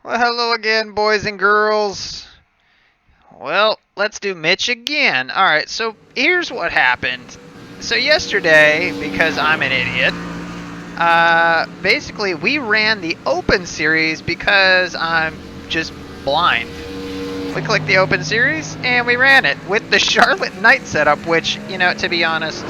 Well, hello again, boys and girls. Well, let's do Mitch again. Alright, so here's what happened. So yesterday, because I'm an idiot, basically we ran the open series because I'm just blind. We clicked the open series and we ran it with the Charlotte Knight setup, which, to be honest,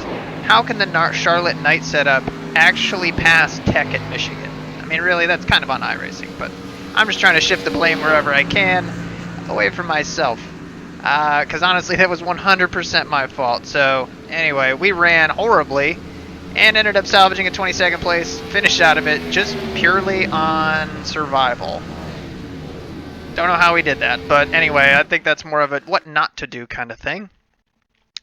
how can the Charlotte Knight setup actually pass tech at Michigan? I mean, really, that's kind of on iRacing, but I'm just trying to shift the blame wherever I can away from myself. Because honestly, that was 100% my fault. So, anyway, we ran horribly and ended up salvaging a 22nd place, finished out of it just purely on survival. Don't know how we did that, but anyway, I think that's more of a what not to do kind of thing.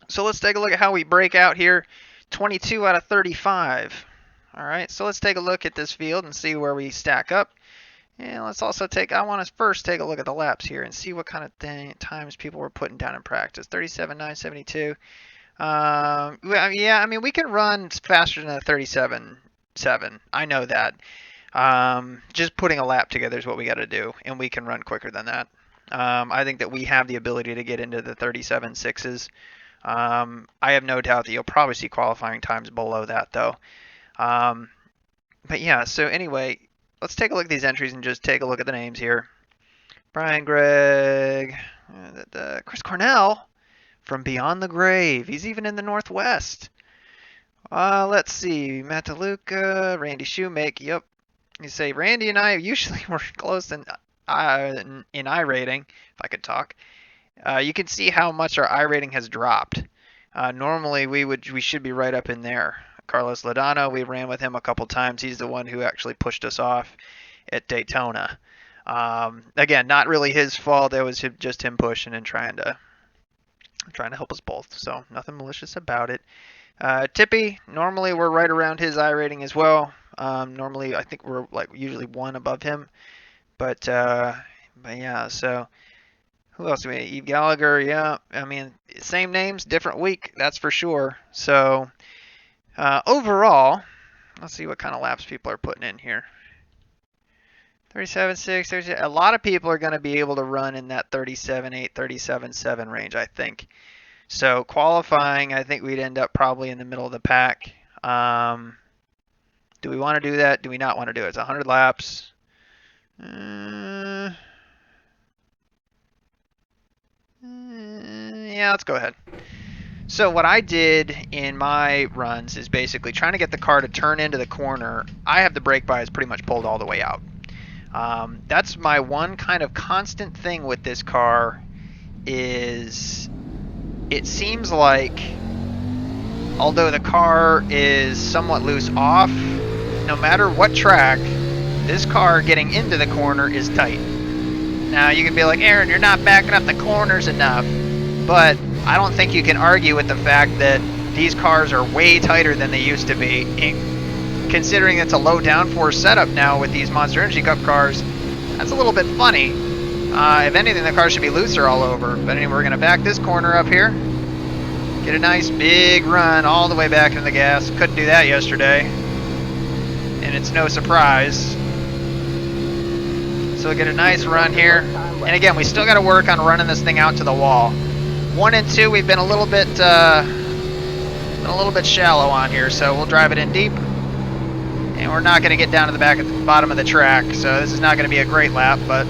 So let's take a look at how we break out here. 22 out of 35. All right, so let's take a look at this field and see where we stack up. And let's also I want to first take a look at the laps here and see what kind of times people were putting down in practice. 37.972. Yeah, I mean, we can run faster than a 37.7. I know that. Just putting a lap together is what we got to do, and we can run quicker than that. I think that we have the ability to get into the 37.6s. I have no doubt that you'll probably see qualifying times below that, though. But yeah, so anyway, let's take a look at these entries and just take a look at the names here. Brian Gregg, Chris Cornell from Beyond the Grave. He's even in the Northwest. Let's see, Matt DeLuca, Randy Shoemake. Yep. You say Randy and I usually were close in iRating, if I could talk. You can see how much our iRating has dropped. Normally we should be right up in there. Carlos Ladano, we ran with him a couple times. He's the one who actually pushed us off at Daytona. Again, not really his fault. It was just him pushing and trying to help us both. So nothing malicious about it. Tippy, normally we're right around his iRating as well. Normally I think we're usually one above him. But yeah, so who else do we have? Eve Gallagher, yeah. I mean, same names, different week, that's for sure. So overall, let's see what kind of laps people are putting in here. 37.6, 37. A lot of people are going to be able to run in that 37.8, 37.7 range, I think. So qualifying, I think we'd end up probably in the middle of the pack. Do we want to do that? Do we not want to do it? It's 100 laps. Yeah, let's go ahead. So what I did in my runs is basically trying to get the car to turn into the corner. I have the brake bias pretty much pulled all the way out. That's my one kind of constant thing with this car is it seems like although the car is somewhat loose off, no matter what track, this car getting into the corner is tight. Now you can be like, Aaron, you're not backing up the corners enough, but I don't think you can argue with the fact that these cars are way tighter than they used to be. Considering it's a low downforce setup now with these Monster Energy Cup cars, that's a little bit funny. If anything, the car should be looser all over. But anyway, we're going to back this corner up here. Get a nice big run all the way back into the gas. Couldn't do that yesterday. And it's no surprise. So we'll get a nice run here. And again, we still got to work on running this thing out to the wall. 1 and 2, we've been a little bit shallow on here, so we'll drive it in deep. And we're not going to get down to the bottom of the track, so this is not going to be a great lap, but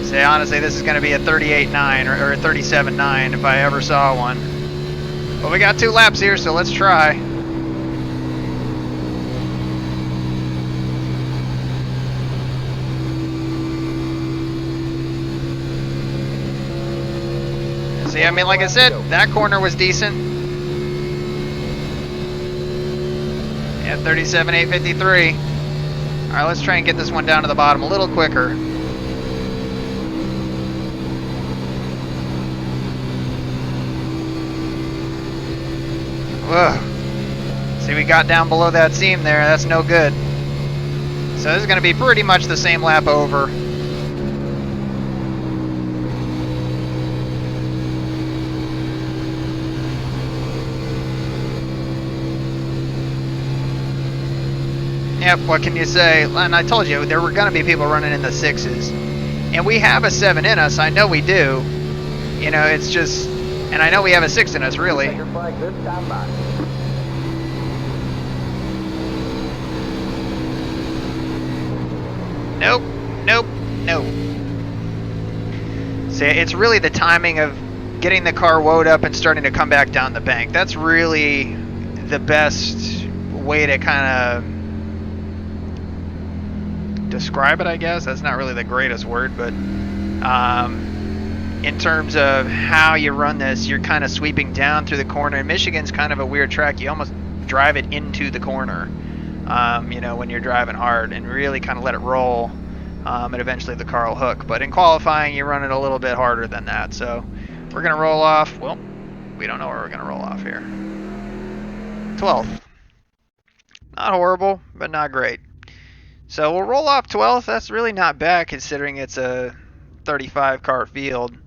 say honestly, this is going to be a 38.9 or a 37.9 if I ever saw one. But we got 2 laps here, so let's try. See, I mean, like I said, that corner was decent. Yeah, 37.853. All right, let's try and get this one down to the bottom a little quicker. Ugh. See, we got down below that seam there. That's no good. So this is going to be pretty much the same lap over. Yep, what can you say? And I told you, there were going to be people running in the 6s. And we have a 7 in us, I know we do. You know, it's just... And I know we have a 6 in us, really. Checker flag, good standby. Nope, nope, nope. See, it's really the timing of getting the car woed up and starting to come back down the bank. That's really the best way to kind of describe it, I guess. That's not really the greatest word, but in terms of how you run this, you're kind of sweeping down through the corner. And Michigan's kind of a weird track. You almost drive it into the corner, you know, when you're driving hard, and really kind of let it roll. And eventually the car will hook. But in qualifying, you run it a little bit harder than that. So we're going to roll off. Well, we don't know where we're going to roll off here. 12th. Not horrible, but not great. So we'll roll off 12th. That's really not bad considering it's a 35 car field.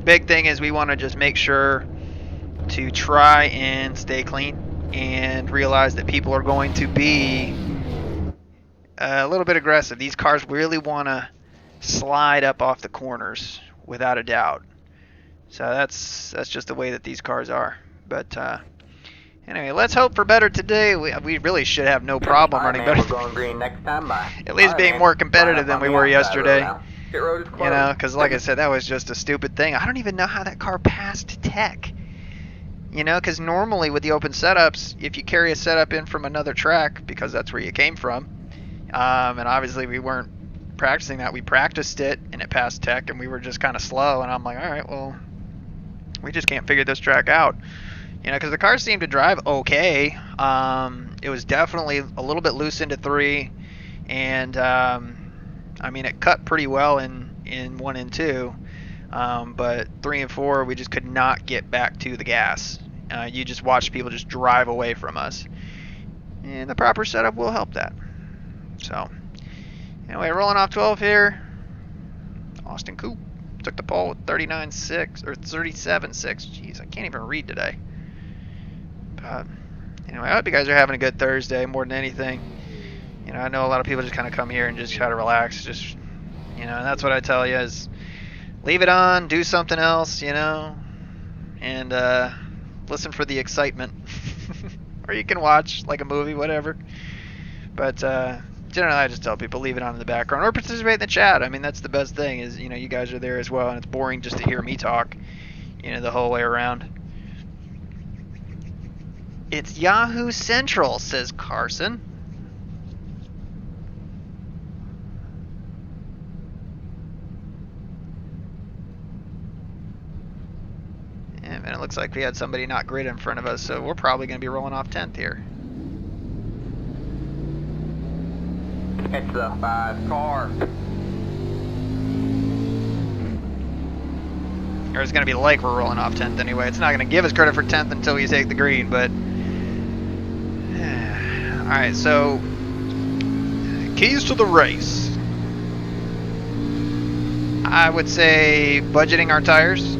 Big thing is we want to just make sure to try and stay clean and realize that people are going to be a little bit aggressive. These cars really want to slide up off the corners without a doubt. So that's just the way that these cars are. But anyway, let's hope for better today. We really should have no problem running better. We're going green next time by. At least being more competitive than we were yesterday. Pit road is closed. You know, because like I said, that was just a stupid thing. I don't even know how that car passed tech. You know, because normally with the open setups, if you carry a setup in from another track, because that's where you came from, and obviously we weren't practicing that. We practiced it, and it passed tech, and we were just kind of slow. And I'm like, all right, well, we just can't figure this track out. You know, because the car seemed to drive okay. It was definitely a little bit loose into 3, and I mean, it cut pretty well in 1 and 2, but 3 and 4, we just could not get back to the gas. You just watch people just drive away from us, and the proper setup will help that. So, anyway, rolling off 12 here. Austin Coop took the pole with 39.6 or 37.6. Jeez, I can't even read today. But anyway, I hope you guys are having a good Thursday more than anything. You know, I know a lot of people just kind of come here and just try to relax. Just, you know, and that's what I tell you is leave it on, do something else, you know, and listen for the excitement. Or you can watch like a movie, whatever. But generally, I just tell people leave it on in the background or participate in the chat. I mean, that's the best thing is, you know, you guys are there as well, and it's boring just to hear me talk, you know, the whole way around. It's Yahoo Central, says Carson. And it looks like we had somebody not grid in front of us, so we're probably going to be rolling off 10th here. It's the 5 car. Or it's going to be like we're rolling off 10th anyway. It's not going to give us credit for 10th until we take the green, but... Alright, so... keys to the race. I would say budgeting our tires.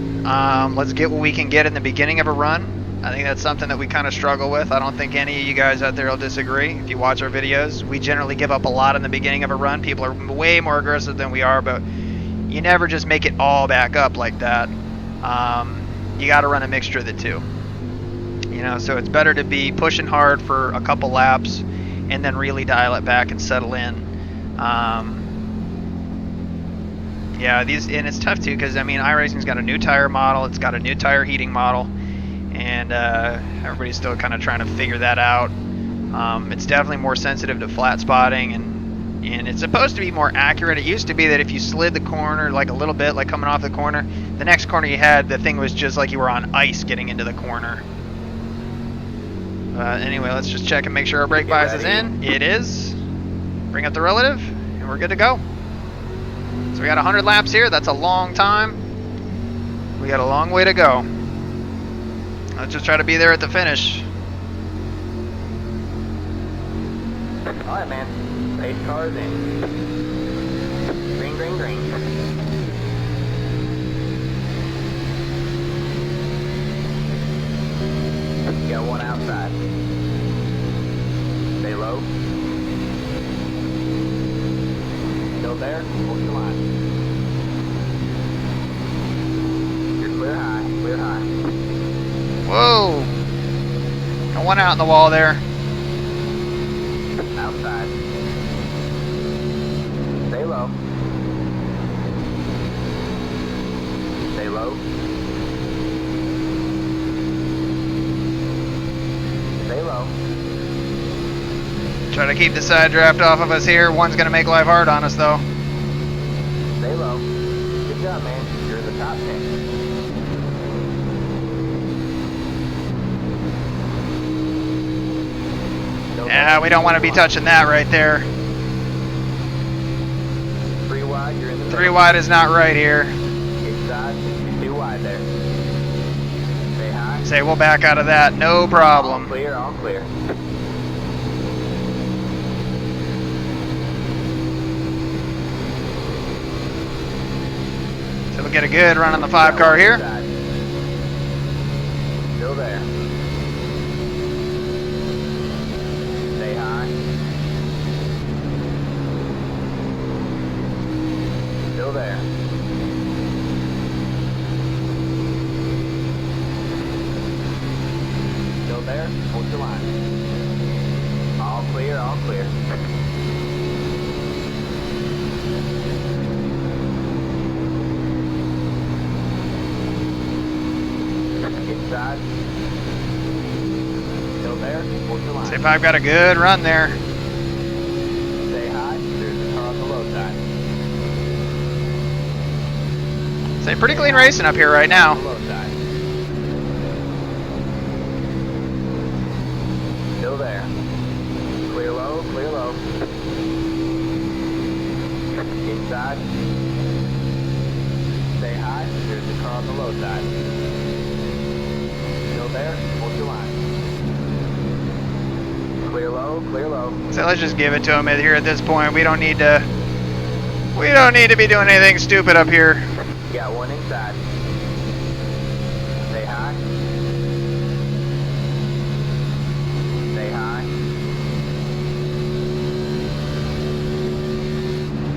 Let's get what we can get in the beginning of a run. I think that's something that we kind of struggle with. I don't think any of you guys out there will disagree. If you watch our videos, we generally give up a lot in the beginning of a run. People are way more aggressive than we are, but you never just make it all back up like that. You got to run a mixture of the two. You know, so it's better to be pushing hard for a couple laps and then really dial it back and settle in. Yeah, and it's tough too because I mean iRacing's got a new tire model, it's got a new tire heating model, and everybody's still kind of trying to figure that out. It's definitely more sensitive to flat spotting, and it's supposed to be more accurate. It used to be that if you slid the corner like a little bit, like coming off the corner, the next corner you had, the thing was just like you were on ice getting into the corner. Anyway, let's just check and make sure our brake bias is in. It is. Bring up the relative, and we're good to go. So we got 100 laps here. That's a long time. We got a long way to go. Let's just try to be there at the finish. Alright, man. 8 cars in. Green, green, green. You got one outside. Still there? Hold the line. You're clear high, clear high. Whoa! Got one out in the wall there. Outside. Stay low. Stay low. Stay low. Try to keep the side draft off of us here. One's gonna make life hard on us though. Stay low. Good job, man. You're in the top 10. Yeah, we don't want to be touching that right there. 3 wide, you're in the 3 wide is not right here. inside. You're 2 wide there. Stay high. Say we'll back out of that, no All problem. clear, all clear. So we'll get a good run on the 5 car here. Inside. Still there. Stay high. Still there. Still there. Hold your line. All clear, all clear. Inside. Still there. Hold your line. See if I've got a good run there. Stay high. There's a car on the low side. Say pretty clean racing up here right now. Low side. Still there. Clear low, clear low. Inside. Stay high. There's a car on the low side. Still there. Hold your line. Clear low, clear low. So let's just give it to him here at this point. We don't need to be doing anything stupid up here. You got one inside. Stay high. Stay high.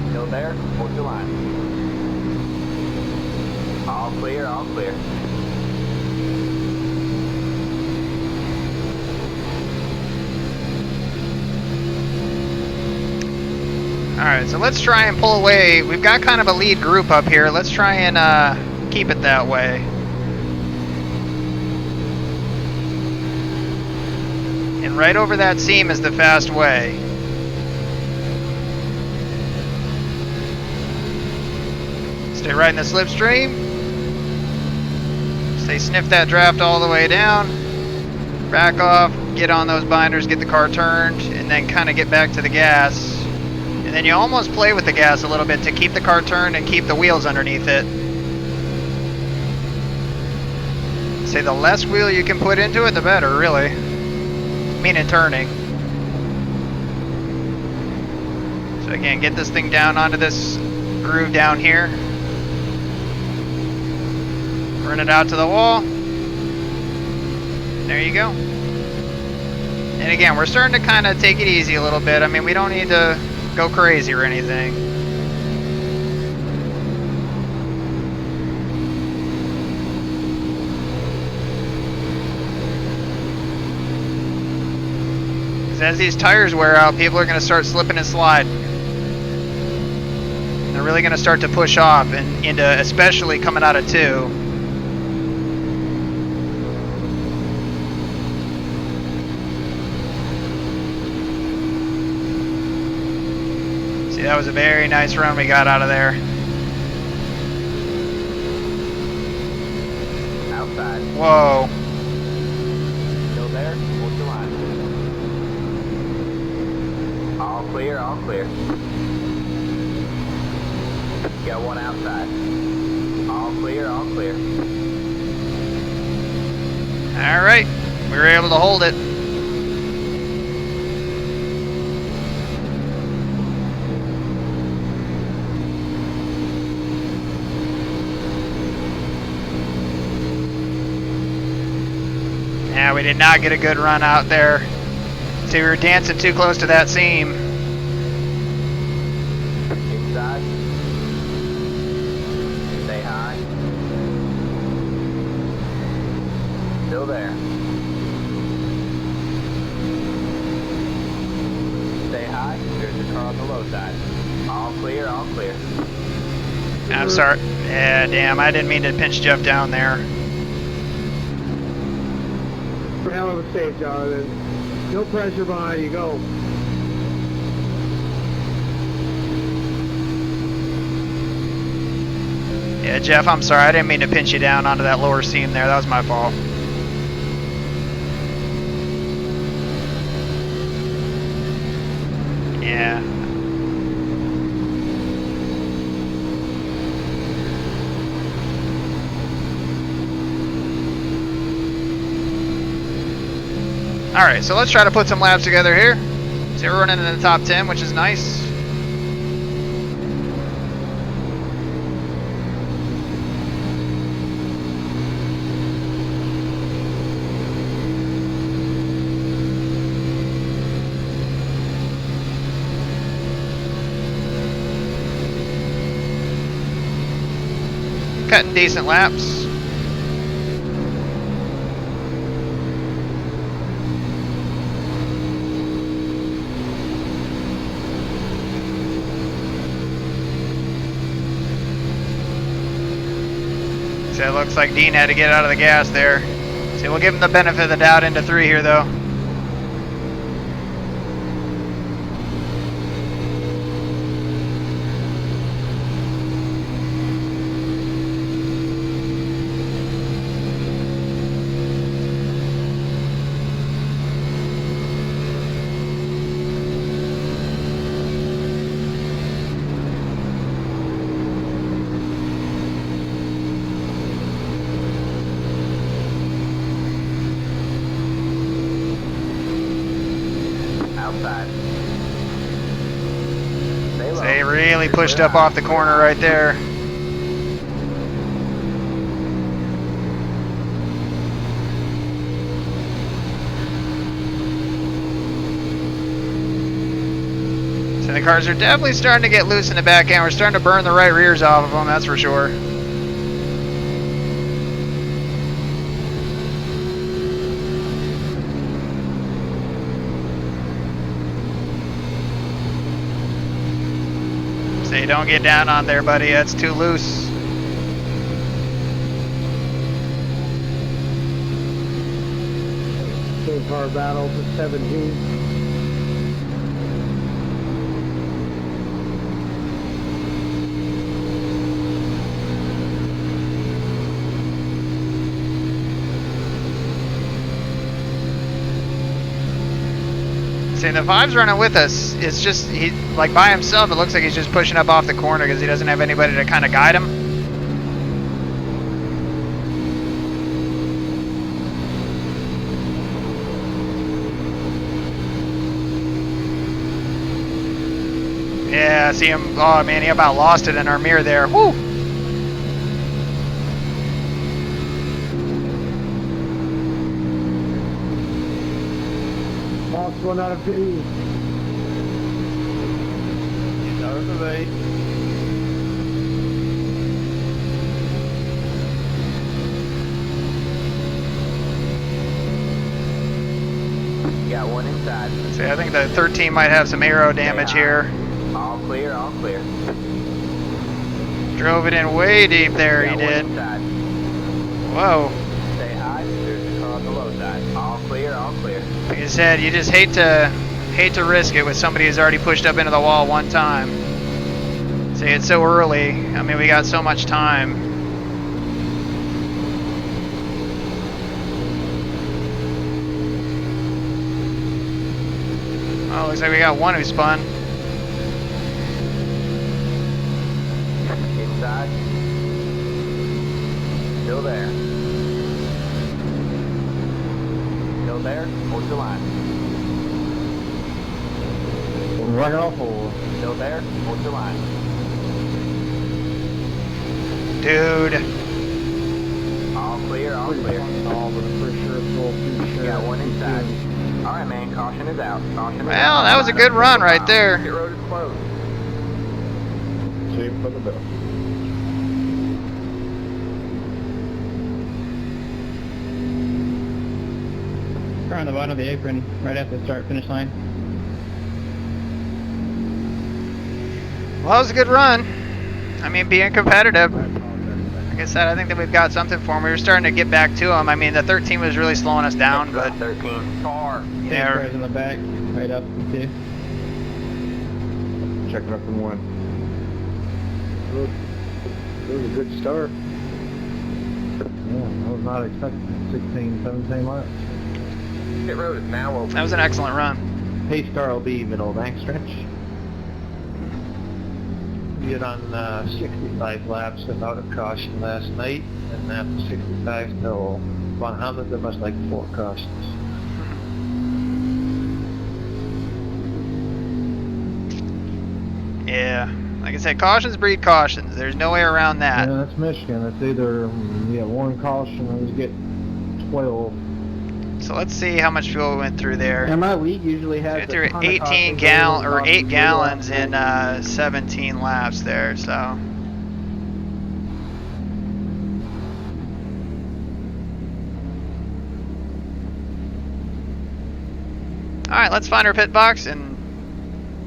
Still there? Hold your line. All clear, all clear. Alright, so let's try and pull away. We've got kind of a lead group up here. Let's try and keep it that way. And right over that seam is the fast way. Stay right in the slipstream. Stay sniff that draft all the way down. Back off, get on those binders, get the car turned, and then kind of get back to the gas. And then you almost play with the gas a little bit to keep the car turned and keep the wheels underneath it. Say the less wheel you can put into it, the better, really. Meaning turning. So again, get this thing down onto this groove down here. Run it out to the wall. There you go. And again, we're starting to kind of take it easy a little bit. I mean, we don't need to go crazy or anything. Because as these tires wear out, people are going to start slipping and sliding. They're really going to start to push off, and into especially coming out of 2. That was a very nice run we got out of there. Outside. Whoa. Still there? Hold your line. All clear, all clear. Got one outside. All clear, all clear. All right. We were able to hold it. Yeah, we did not get a good run out there. See, we were dancing too close to that seam. Inside. Stay high. Still there. Stay high. There's a car on the low side. All clear, all clear. I'm sorry. Yeah, damn, I didn't mean to pinch Jeff down there. Hell of a save, Jonathan. No pressure behind you, go. Yeah, Jeff, I'm sorry. I didn't mean to pinch you down onto that lower seam there. That was my fault. Yeah. Alright, so let's try to put some laps together here. So we're running in the top 10, which is nice. Cutting decent laps. So it looks like Dean had to get out of the gas there. So we'll give him the benefit of the doubt into 3 here though. Outside. Stay low. They really pushed up off the corner right there. So the cars are definitely starting to get loose in the back end. We're starting to burn the right rears off of them, that's for sure. Say, don't get down on there, buddy. That's too loose. Team car battle for 17. See, the 5's running with us. It's just, he, like by himself, it looks like he's just pushing up off the corner because he doesn't have anybody to kind of guide him. Yeah, see him, oh man, he about lost it in our mirror there. Woo! Lost one out of 2. He's out of the way. You got one inside. See, I think the 13 might have some aero damage here. All clear, all clear. Drove it in way deep there, he Got one did. inside. Whoa. Stay high. There's a car on the low side. All clear, all clear. Like I said, you just hate to risk it with somebody who's already pushed up into the wall one time. See, it's so early. I mean, we got so much time. Oh, looks like we got one who spun. Inside. Still there. Still there. Hold your line. Right off hole. Still there. Hold your line. Dude. All clear, all clear. Oh, but I'm pretty sure it's all too You got one inside. All right. right, man. Caution is out. Caution is Well, out. that was a Line good up, run single right file. there. Pit road is closed. Save for the bell. Car on the bottom of the apron, right at the start-finish line. Well, that was a good run. I mean, being competitive. Like I said, I think that we've got something for him. We were starting to get back to him. I mean, the 13 was really slowing us down, but 13. Car. yeah, Cars in the back, right up in two. Check it up in one. It was a good start. Yeah, I was not expecting 16, 17 laps. Pit road is now open. that was an excellent run. Pace car will be middle bank stretch. Did on 65 laps without a caution last night, and after 65 till 100 there was like 4 cautions. Yeah, like I said, cautions breed cautions. There's no way around that. Yeah, that's Michigan. It's either you get 1 caution or you get 12. So let's see how much fuel we went through there. And my league usually We has went through a ton of 18 cautions, gallon or cautions 8 for gallons the in 17 laps there. So all right, let's find our pit box and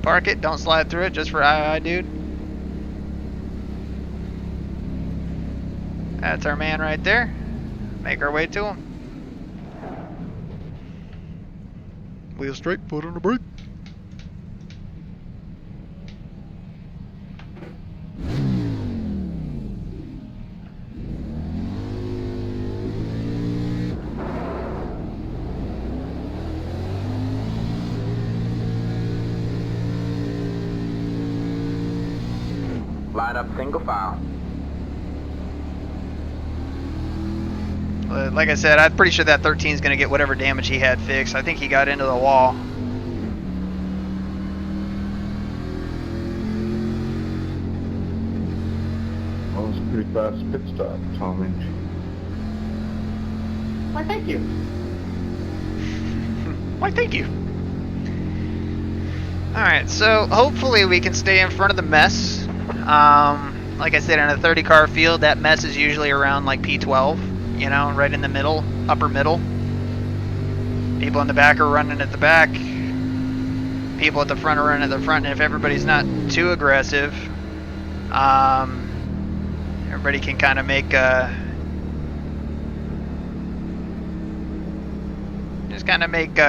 park it. Don't slide through it, just for II, dude. That's our man right there. Make our way to him. Wheel straight, foot on the brake. Line up single file. Like I said, I'm pretty sure that 13 is going to get whatever damage he had fixed. I think he got into the wall. Well, it was a pretty fast pit stop, Tommy. Why, thank you. Why, thank you. Alright, so hopefully we can stay in front of the mess. Like I said, in a 30 car field, that mess is usually around like P12, you know, right in the middle, upper middle. People in the back are running at the back. People at the front are running at the front, and if everybody's not too aggressive, everybody can kind of make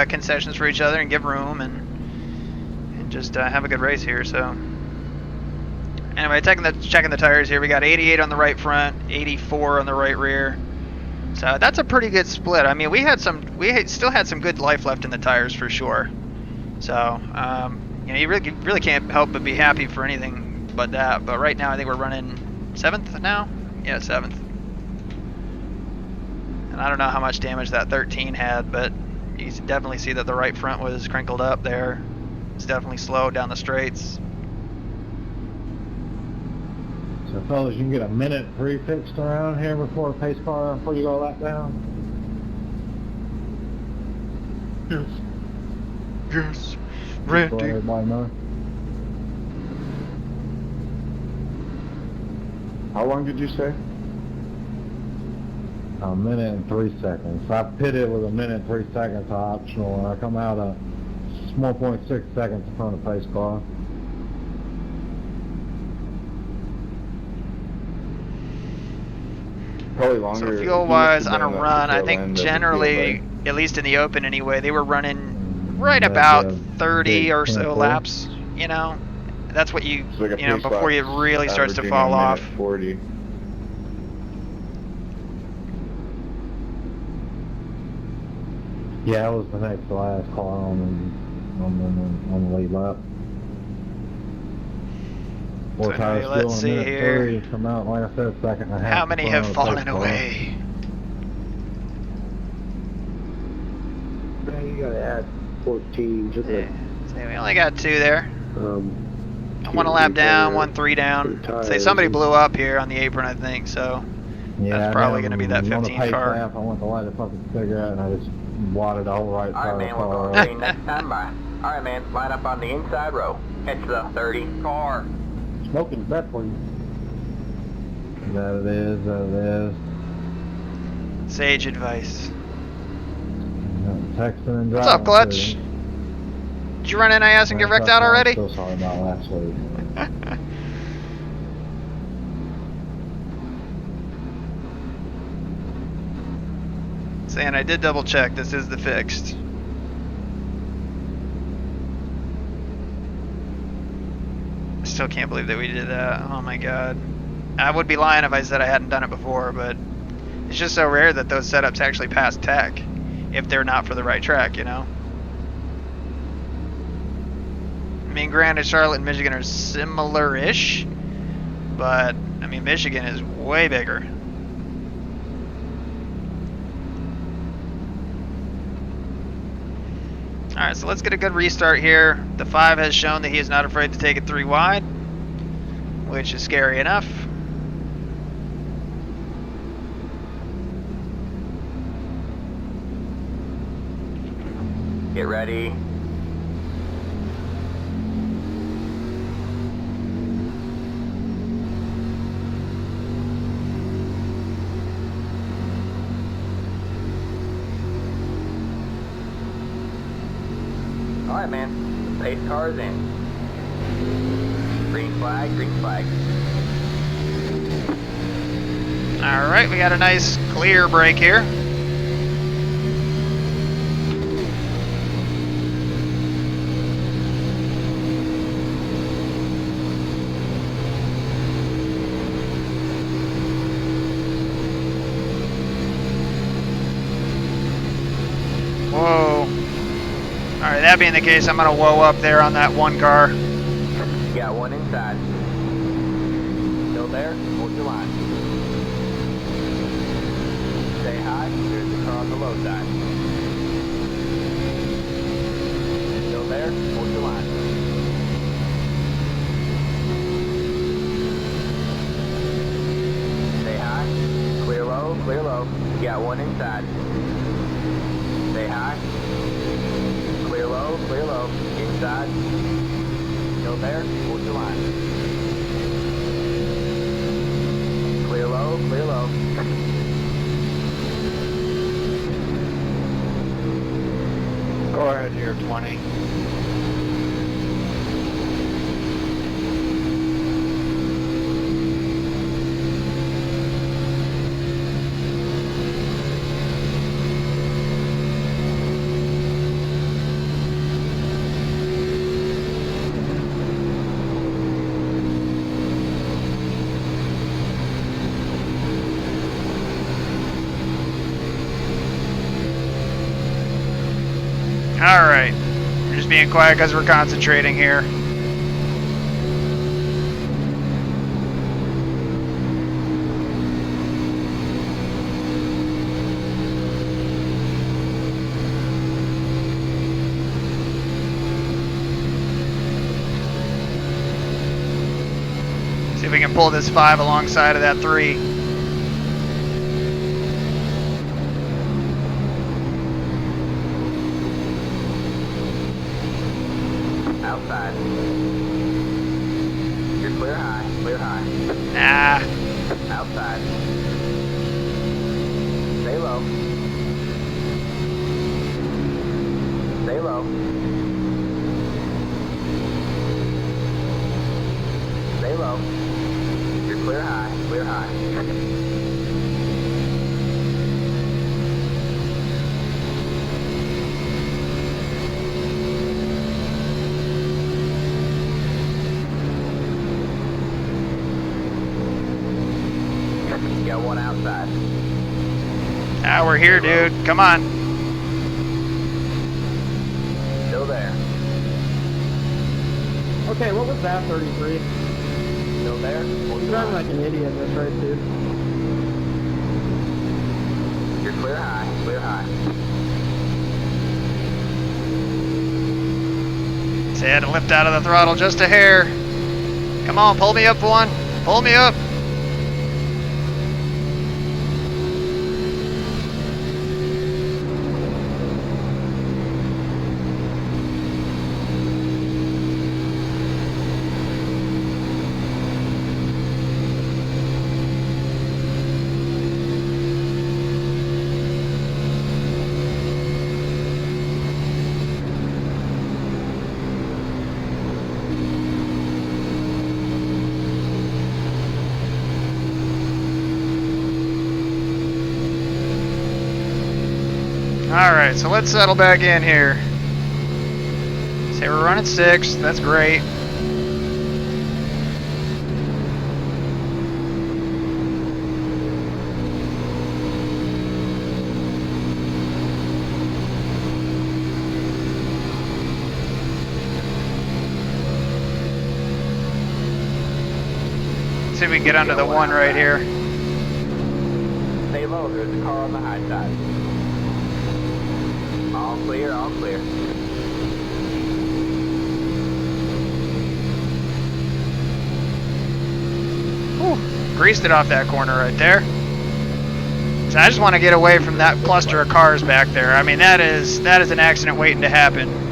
concessions for each other and give room and just have a good race here. So anyway, checking the tires here, we got 88 on the right front, 84 on the right rear. So that's a pretty good split. I mean, we still had some good life left in the tires for sure. So you know, you really can't help but be happy for anything but that. But right now, I think we're running 7th now. Yeah, 7th. And I don't know how much damage that 13 had, but you can definitely see that the right front was crinkled up there. It's definitely slow down the straights. So fellas, you can get a minute pre-fixed around here before pace car, before you go a lap down. Yes. Just so everybody know. How long did you say? A minute and 3 seconds. So I pitted with a minute and 3 seconds optional, and I come out a 1.6 seconds in front of pace car. Probably longer. So fuel-wise, on a run, I think generally, at least in the open anyway, they were running right about 30 or so laps. You know, that's what you So like a you know pace before it lap's really starts to averaging fall a minute off. 40. Yeah, I was the next to last car on the lead lap. So anyway, let's see here. Come out, like I said, second and a half. How many in have front of the fallen pace car. away? Yeah, you gotta add 14 just Yeah. So we only got 2 there. One a keep lap down, the- 1 3 down. the Say tires somebody and- blew up here on the apron, I think. So Yeah, that's I probably know, going to be that on the 15 pace car. lap, I went to light a fucking cigarette and I just Blotted out right All side right, of the man, we're car. going green next time by. All right, man, line up on the inside row. Head to the 30 car. Smoking Zeppelin. That it is, that it is. Sage advice. Texting and driving. What's up, Clutch? Did you run NIS and get wrecked out already? I'm so sorry about last week. Saying I did double check. This is the fixed. I still can't believe that we did that. Oh my god. I would be lying if I said I hadn't done it before, but it's just so rare that those setups actually pass tech if they're not for the right track, you know? I mean, granted, Charlotte and Michigan are similar-ish, but, I mean, Michigan is way bigger. Alright, so let's get a good restart here. The 5 has shown that he is not afraid to take it 3 wide, which is scary enough. Get ready. All right, man. The pace car is in. Green flag, green flag. Alright, we got a nice clear break here. Whoa. Alright, that being the case, I'm gonna whoa up there on that one car. You got one inside. Still there? Hold your line. Stay high. There's the car on the low side. Still there? Hold your line. Stay high. Clear low, clear low. You got one inside. Stay high. Clear low, clear low. Inside. Still there? Hold your line. Clear low, clear low. Go ahead, here, 20. Alright. We're just being quiet because we're concentrating here. See if we can pull this 5 alongside of that 3. Outside. You're clear high, clear high. Nah. Outside. Stay low. Stay low. Stay low. You're clear high, clear high. You got one outside. Ah, we're here, dude. Come on. Still there. Okay, what was that, 33? Still there. Hold You're your driving line. like an idiot this race, dude. You're clear high, clear high. So I had to lift out of the throttle just a hair. Come on, pull me up one. Pull me up. Alright, so let's settle back in here. Say we're running 6, that's great. See if we can get under the 1 right here. Stay low, there's a car on the high side. All clear, all clear. Whew, greased it off that corner right there. So I just want to get away from that cluster of cars back there. I mean, that is an accident waiting to happen.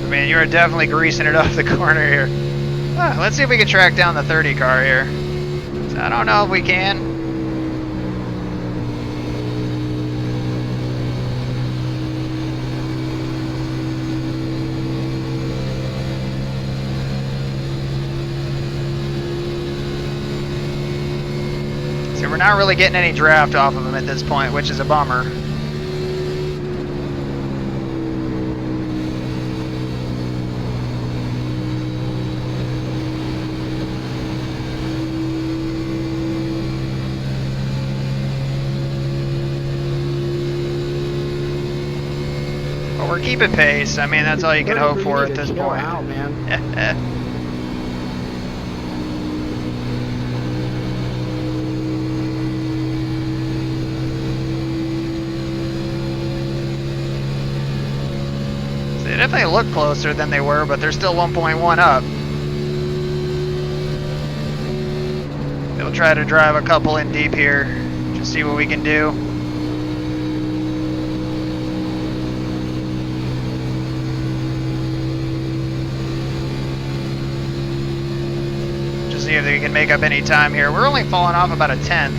Man, you are definitely greasing it off the corner here. Let's see if we can track down the 30 car here. So I don't know if we can. So we're not really getting any draft off of them at this point, which is a bummer. We're keeping pace. I mean, that's all you can hope for at this point. Out, man. So they definitely look closer than they were, but they're still 1.1 up. We'll try to drive a couple in deep here, just see what we can do. See if they can make up any time here. We're only falling off about a 10th.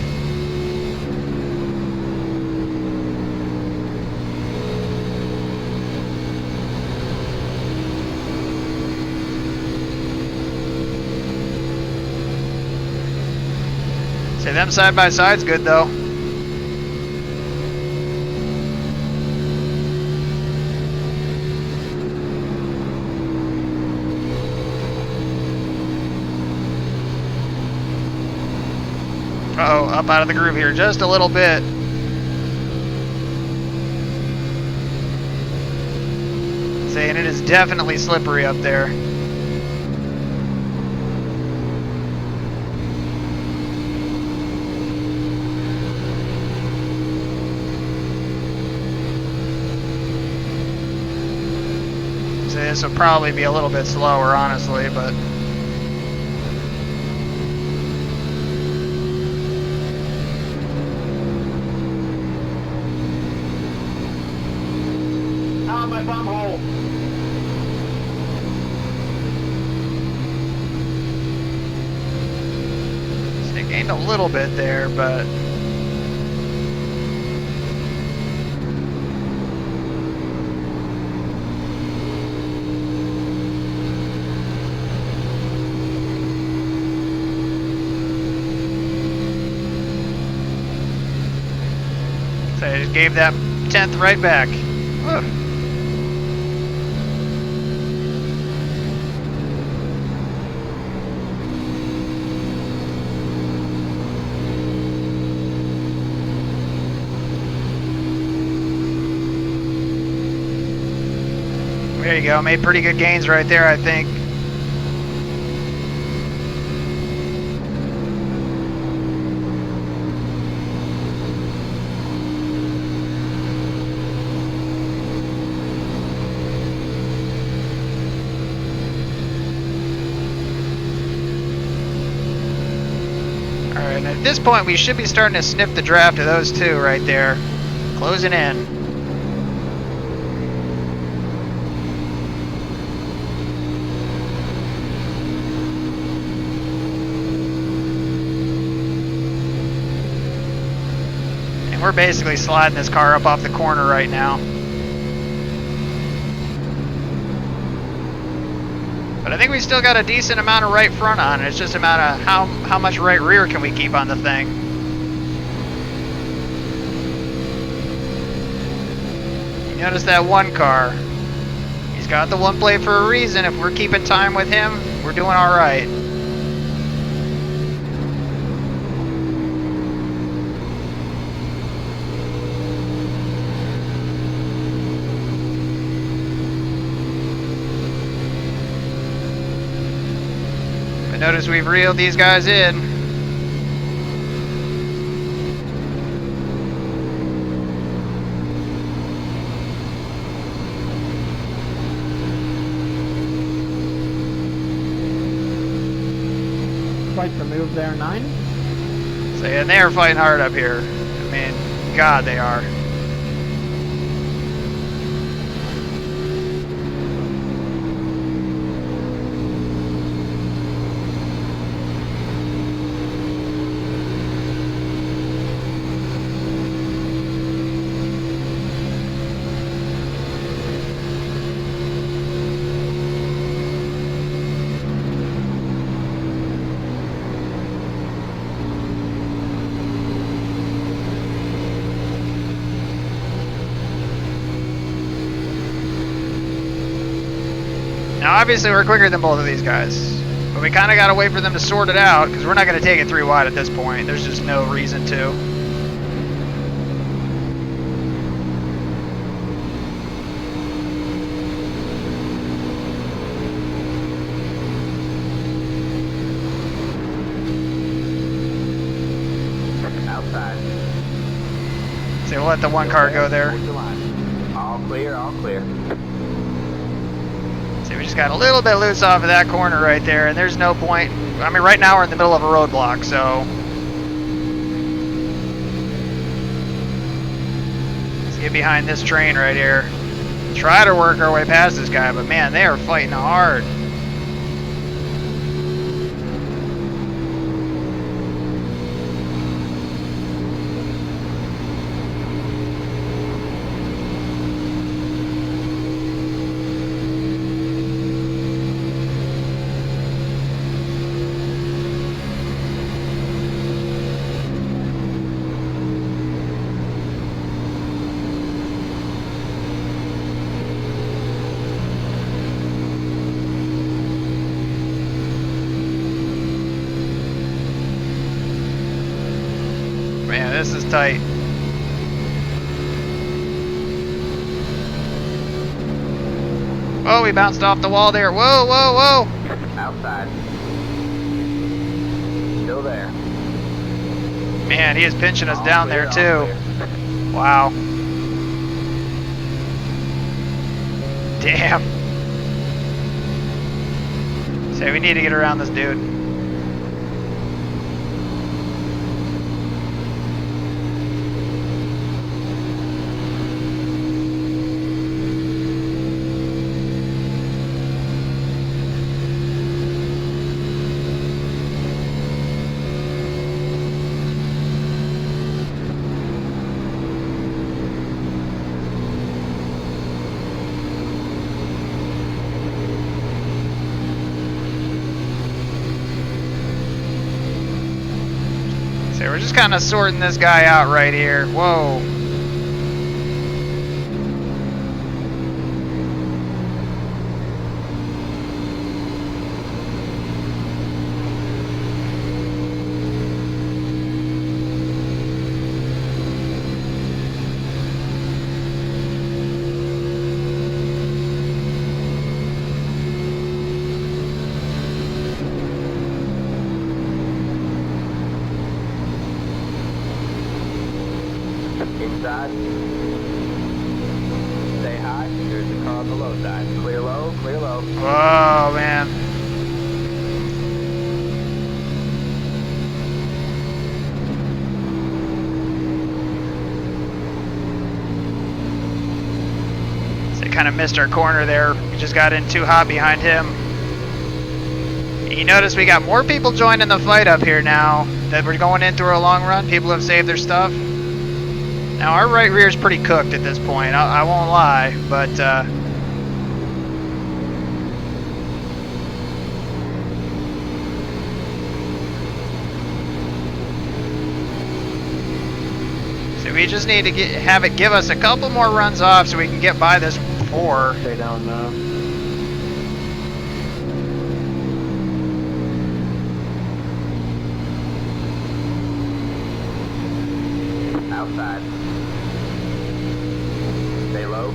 See, them side by side's good though. Uh-oh, up out of the groove here just a little bit. Saying it is definitely slippery up there. So this will probably be a little bit slower, honestly, but My bum hole. so they gained a little bit there, but so they just gave that 10th right back. Ugh. There you go, made pretty good gains right there, I think. at this point, we should be starting to sniff the draft of those two right there. Closing in. And we're basically sliding this car up off the corner right now. But I think we still got a decent amount of right front on it. It's just a matter of how much right rear can we keep on the thing. You notice that one car. He's got the one plate for a reason. If we're keeping time with him, we're doing all right. Notice we've reeled these guys in. Quite the move there, 9. So yeah, they are fighting hard up here. I mean, God, they are. Now, obviously, we're quicker than both of these guys, but we kind of got to wait for them to sort it out because we're not going to take it 3 wide at this point. There's just no reason to. Outside. So we'll let the one car go there. Towards the line. All clear, all clear. See, we just got a little bit loose off of that corner right there, and there's no point. I mean, right now we're in the middle of a roadblock, so let's get behind this train right here. Try to work our way past this guy, but man, they are fighting hard. Man, this is tight. Oh, we bounced off the wall there. Whoa, whoa, whoa. Outside. Still there. Man, he is pinching us All down clear, there all too. clear. Wow. Damn. So we need to get around this dude. So we're just kind of sorting this guy out right here. Whoa. Inside. Stay high. There's the car on the low side. Clear low, clear low. Whoa, man. kind of missed our corner there. We just got in too hot behind him. You notice we got more people joining the fight up here now that we're going into a long run. People have saved their stuff. Now our right rear is pretty cooked at this point. I won't lie, but so we just need to have it give us a couple more runs off so we can get by this 4. Stay down now. Outside. Stay low.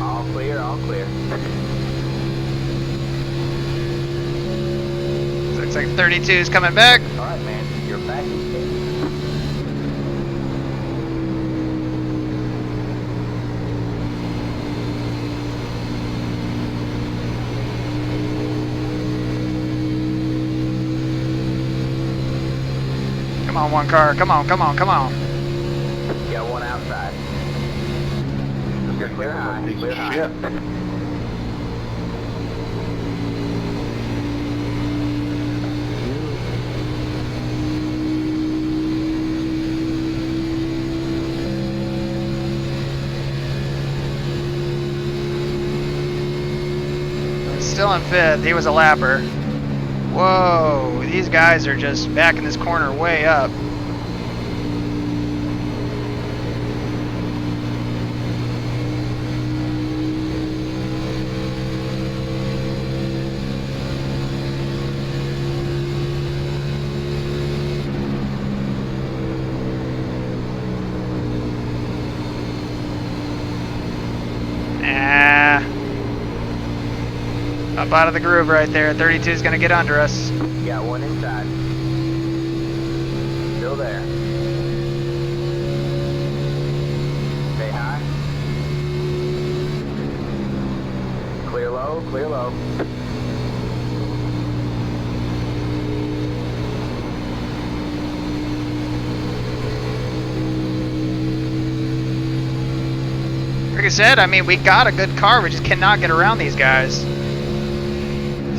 All clear, all clear. Looks like 32 is coming back. All right, man. You're back in shape. Come on, one car. Come on, come on, come on. Got one outside. You're clear high. Piece Clear of high. shit. Still in 5th. He was a lapper. Whoa, these guys are just backing this corner way up. Up out of the groove right there. 32 is going to get under us. Got one inside. Still there. Stay high. Clear low, clear low. Like I said, I mean, we got a good car. We just cannot get around these guys.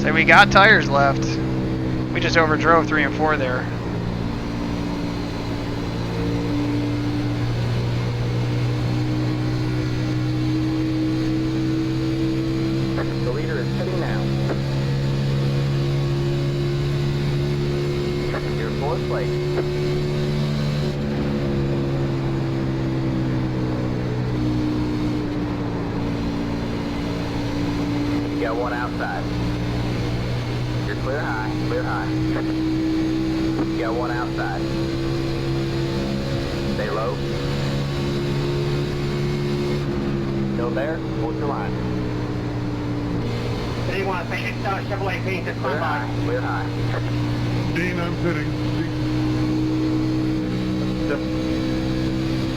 So we got tires left. We just overdrove 3 and 4 there. The leader is sitting now. You're 4th place. Got one outside. You're clear high, clear high. Got one outside. Stay low. Still there? Hold your line. Anyone, take it down, Chevrolet paint, just Clear come by. high, clear high. Dean, I'm pitting.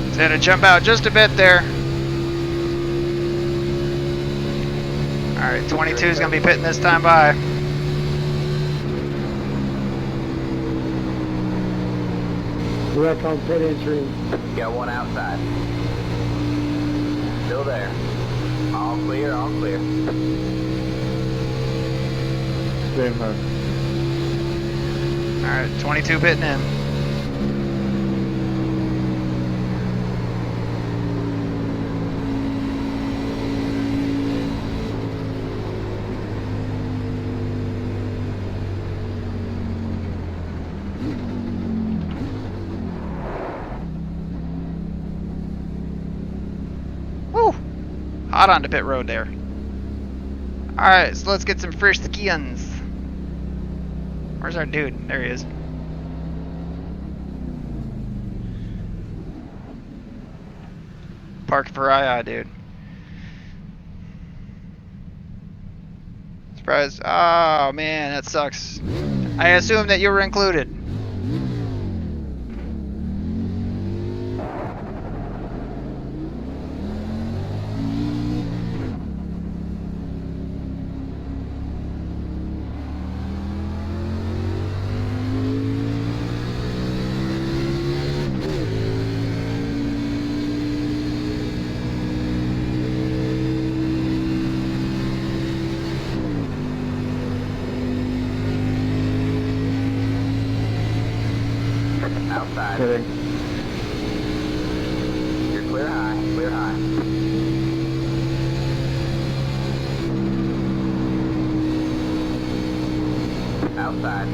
He's going to jump out just a bit there. Alright, 22 is going to be pitting this time by. Direct on pit entry. Got one outside. Still there. All clear, all clear. Same high. Alright, 22 pitting in. Woo! Hot onto pit road there. Alright, so let's get some fresh skins. Where's our dude? There he is. Park Pariah, dude. Surprise. Oh, man, that sucks. I assume that you were included. Kidding. You're clear high, clear high. Outside.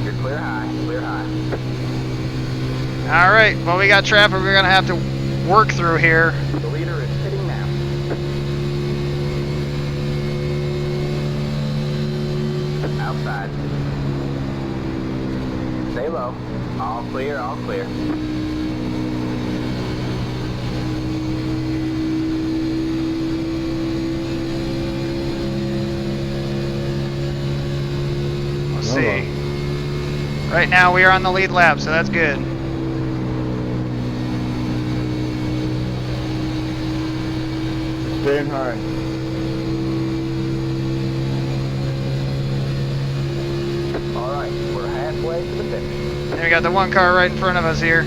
You're clear high, clear high. All right, well, we got traffic we're gonna have to work through here. The leader is pitting now. Outside. Stay low. All clear, all clear. We'll see. Right now we are on the lead lap, so that's good. Staying high. All right, we're halfway to the finish. And we got the one car right in front of us here.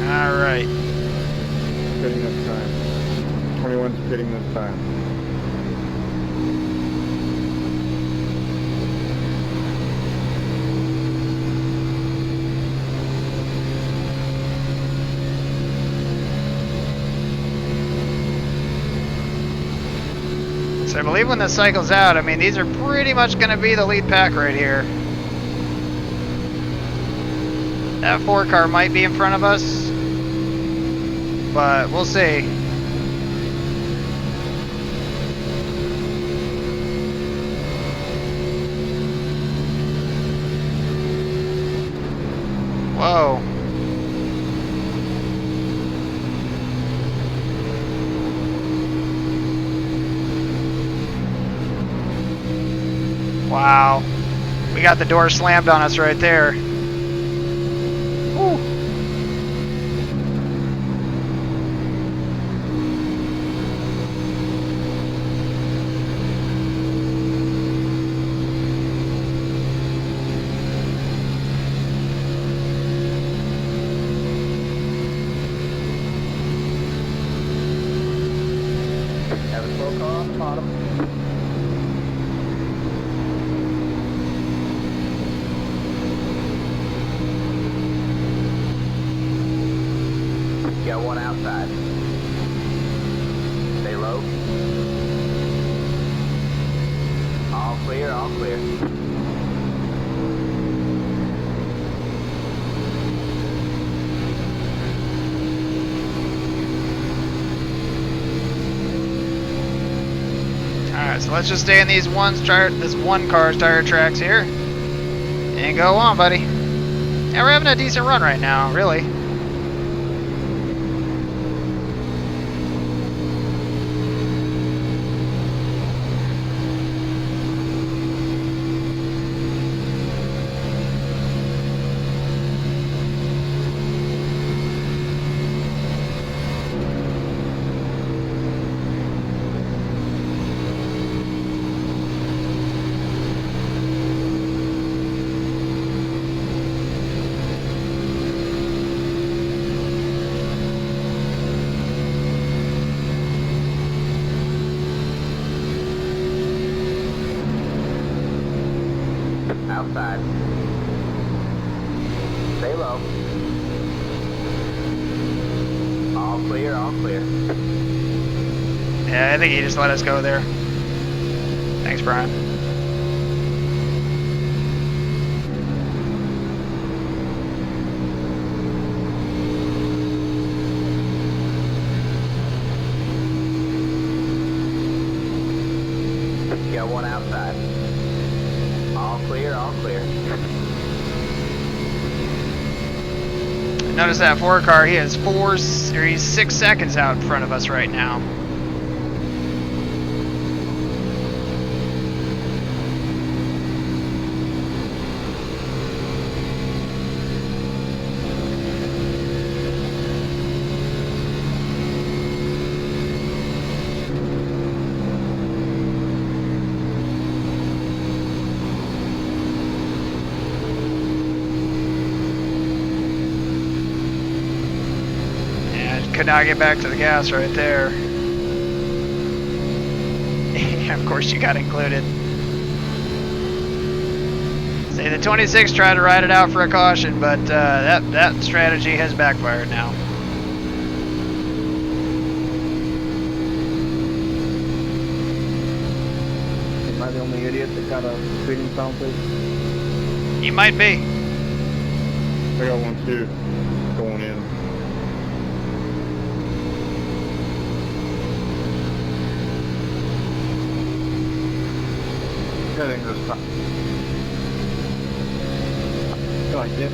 All right. Pitting this time. 21's pitting this time. So I believe when this cycles out, I mean, these are pretty much going to be the lead pack right here. That 4 car might be in front of us, but we'll see. Whoa. Wow. We got the door slammed on us right there. Woo. Have a slow car on the bottom. Got one outside. Stay low. All clear, all clear. Alright, so let's just stay in these this one car's tire tracks here. And go on, buddy. Yeah, we're having a decent run right now, really. Outside. Stay low. All clear, all clear. Yeah, I think he just let us go there. Thanks, Brian. Got one outside. All clear, all clear. Notice that 4 car, he's 6 seconds out in front of us right now. could not get back to the gas right there. Of course you got included. See, the 26 tried to ride it out for a caution, but that strategy has backfired now. Am I the only idiot that got a speeding penalty? You might be. I got one too, going in. Heading this time. Go like this.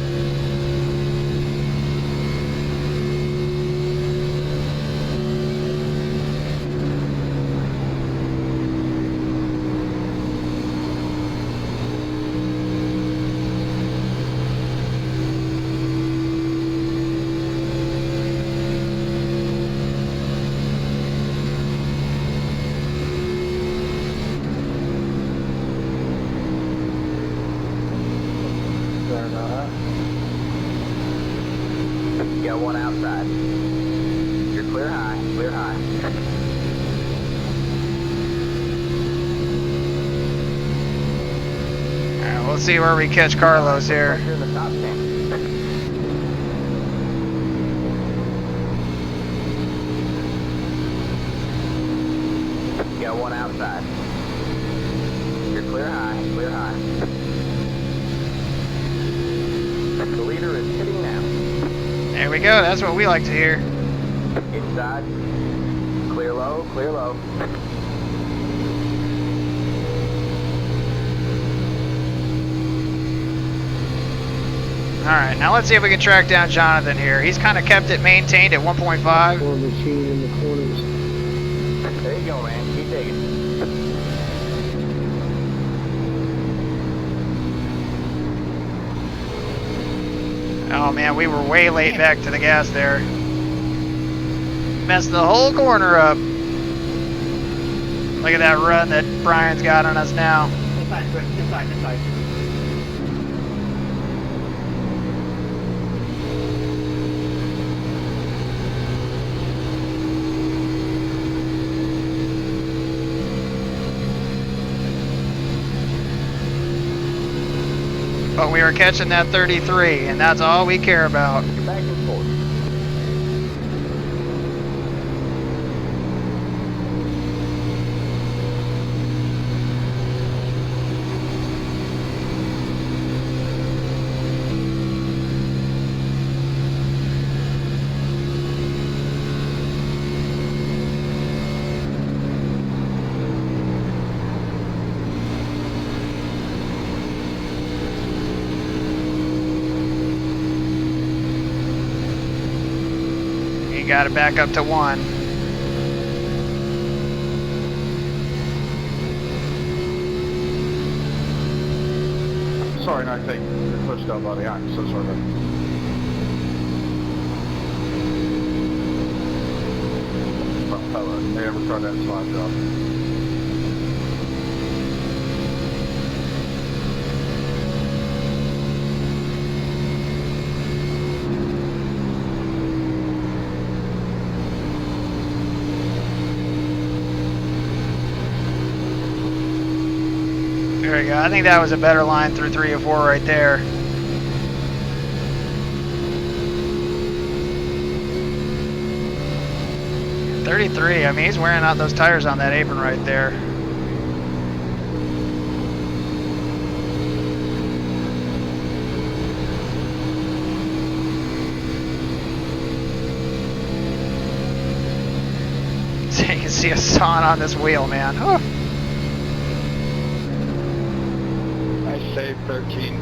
Sorry about that. You got one outside. You're clear high, clear high. All right, we'll see where we catch Carlos here. You're in the top 10. You got one outside. You're clear high, clear high. The leader is hitting now. There we go. That's what we like to hear. Inside. Clear low, clear low. All right, now let's see if we can track down Jonathan here. He's kind of kept it maintained at 1.5. Or machine in the corners. There you go, man. Keep digging. Oh man, we were way late back to the gas there. Messed the whole corner up. Look at that run that Brian's got on us now. Inside, Chris. Inside, inside. But we were catching that 33, and that's all we care about. You're back and forth. You got it back up to 1. Sorry, not taking your footstep, buddy. I'm so sorry. Fella, they ever tried that slide job? There we go. I think that was a better line through 3 or 4 right there. .33, I mean, he's wearing out those tires on that apron right there. So you can see a sawn on this wheel, man. Oh. I saved 13.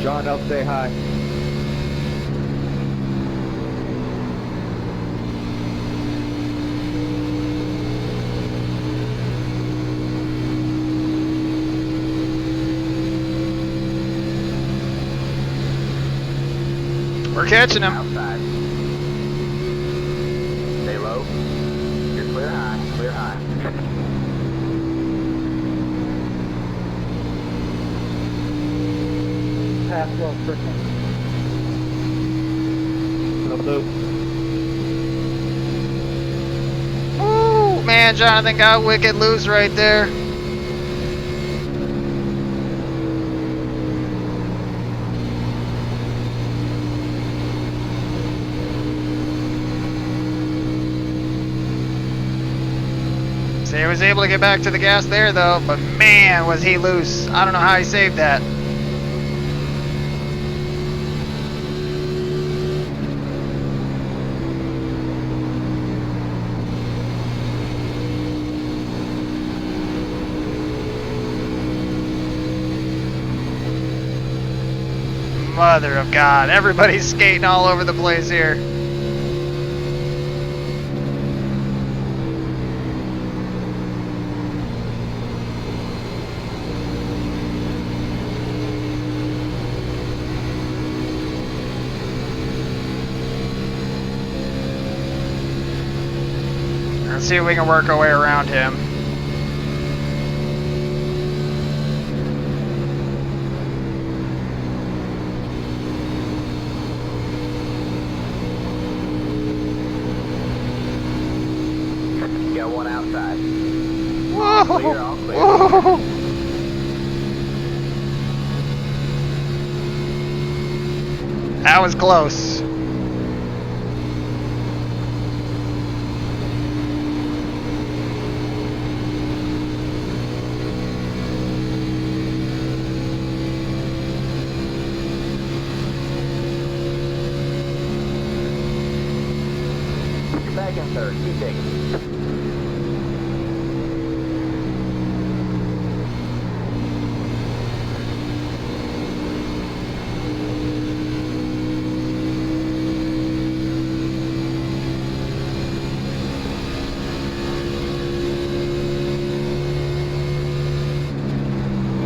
John, up, say hi. We're catching him. Outside. Stay low. You're clear high. Clear high. Pass well, freaking. It'll do. Ooh, man, Jonathan got wicked loose right there. So he was able to get back to the gas there though, but man, was he loose. I don't know how he saved that. Mother of God, everybody's skating all over the place here. Let's see if we can work our way around him. Got one outside. Whoa! Clear, all clear. Whoa! That was close. You're back in third. Keep digging.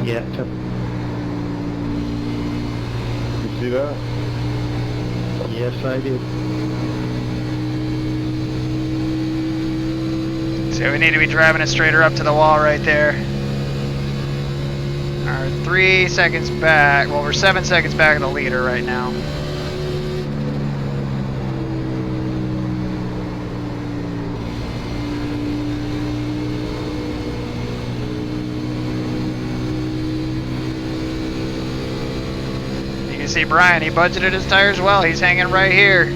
Yeah, took. You see that? Yes, I did. So we need to be driving it straighter up to the wall right there. Alright, 3 seconds back. Well, we're 7 seconds back of the leader right now. You can see Brian, he budgeted his tires well. He's hanging right here.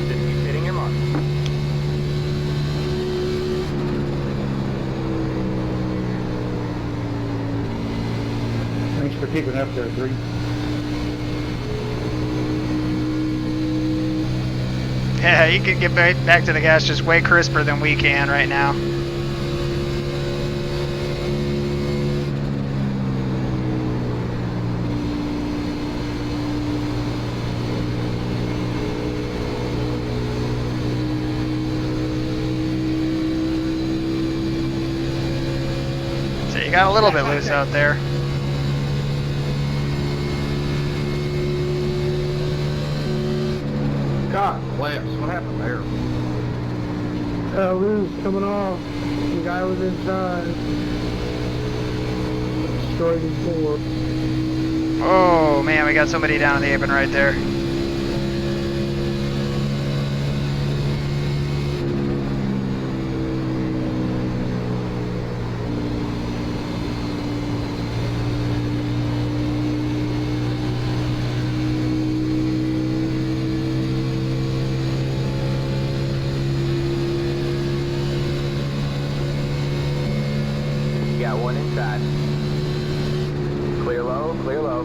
Just keep hitting your mark. Thanks for keeping up there, Green. Yeah, you can get back to the gas just way crisper than we can right now. So you got a little bit loose out there. God, Lance, what happened there? loose coming off. The guy was inside. Destroyed his board. Oh man, we got somebody down in the apron right there. You got one inside. Clear low, clear low.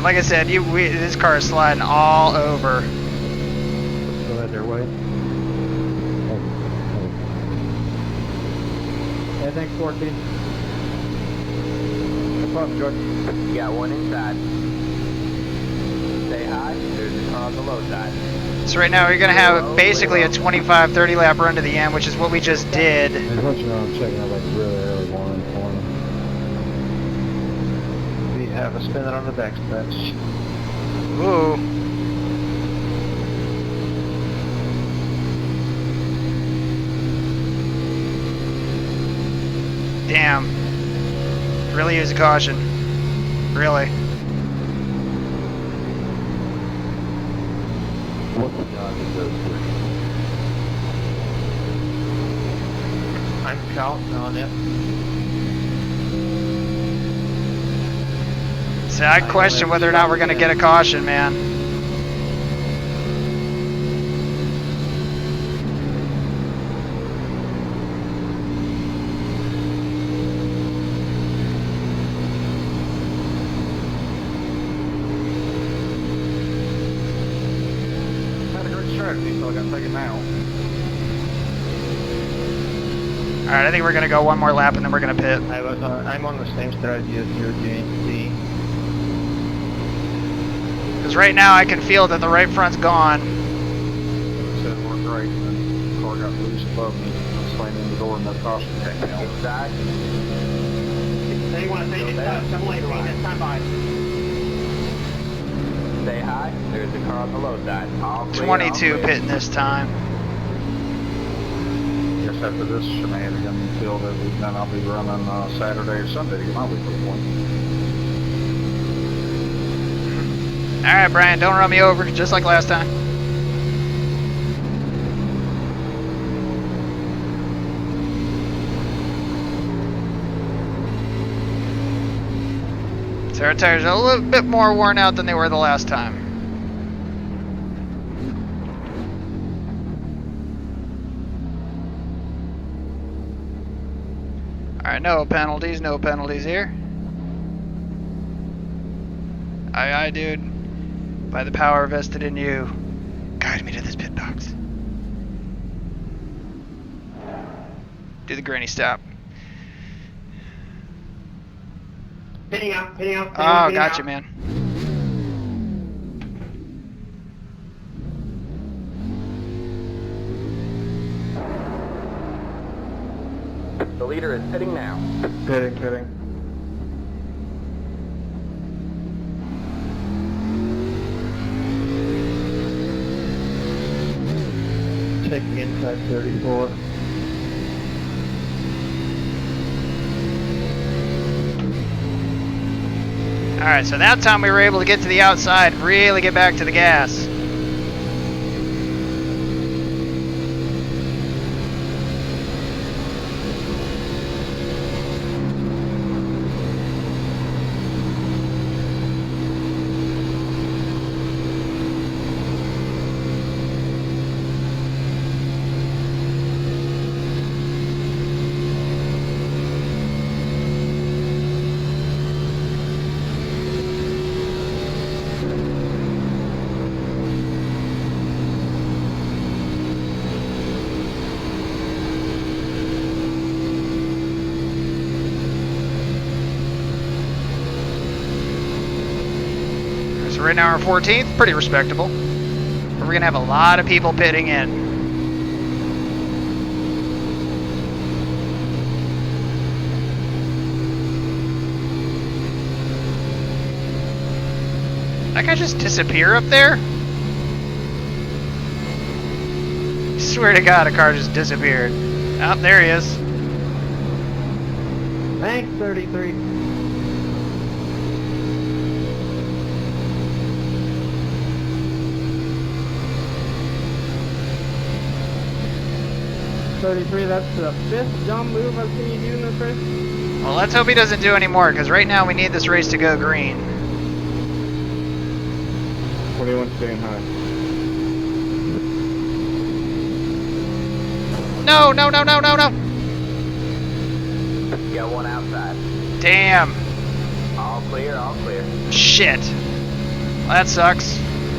like I said, this car is sliding all over. Go ahead their way. Yeah, thanks, 14. No problem, George. You got one inside. Say hi. There's a car on the low side. So right now we're going to have basically a 25-30 lap run to the end, which is what we just did. Just want you to know I'm checking out like really early one corner. We have a spinner on the back stretch. Ooh. Damn. Really use a caution. Really. I'm counting on it. So I question whether or not we're going to get a caution, man. Had a great strategy, so I got taken out. Alright, I think we're going to go one more lap and then we're going to pit. I'm on the same strategy as your GMC. Because right now I can feel that the right front's gone. Said it worked great, and then the car got loose above me. I was slamming in the door and no caution came out. Inside. So you want to take it some later on this time by. Say hi. There's a car on the low side. All clear, 22 all clear. pitting this time. Guess after this shenanigan field that we've done, I'll be running Saturday or Sunday to get my weekly point. Alright, Brian, don't run me over, just like last time. So our tires are a little bit more worn out than they were the last time. Alright, no penalties here. Aye, dude. By the power vested in you, guide me to this pit box. Do the granny stop. Pitting out. Oh, gotcha, man. The leader is pitting now. Kidding. Checking inside 34. Alright, so that time we were able to get to the outside, really get back to the gas. So right now we're 14th, pretty respectable. But we're gonna have a lot of people pitting in. That guy just disappear up there? I swear to God, a car just disappeared. Oh, there he is. Thanks, 33. That's the 5th dumb move I've seen you do in this race. Well, let's hope he doesn't do any more, because right now we need this race to go green. 21 staying high. No! You got one outside. Damn. All clear. Shit. Well, that sucks.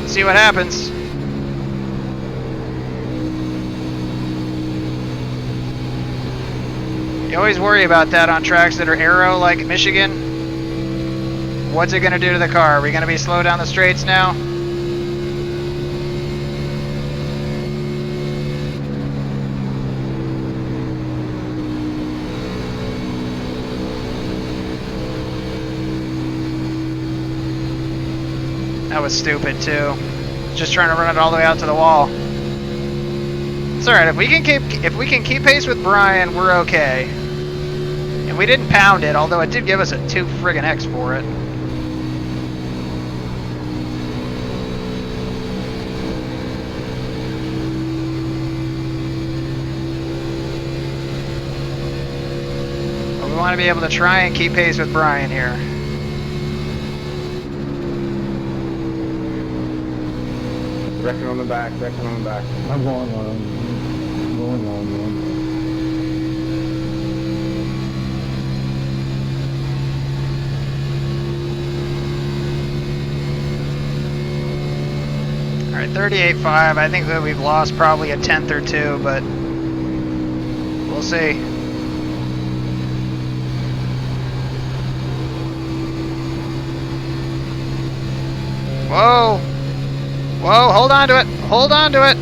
See what happens. You always worry about that on tracks that are aero like Michigan. What's it going to do to the car? Are we going to be slow down the straights now? That was stupid too. Just trying to run it all the way out to the wall. It's alright, if we can keep pace with Brian, we're okay. And we didn't pound it, although it did give us a 2 friggin' X for it. But we want to be able to try and keep pace with Brian here. Wrecking on the back, wrecking on the back. I'm going on. Going on. Alright, 38.5. I think that we've lost probably a tenth or two, but we'll see. Whoa! Whoa, hold on to it! Hold on to it!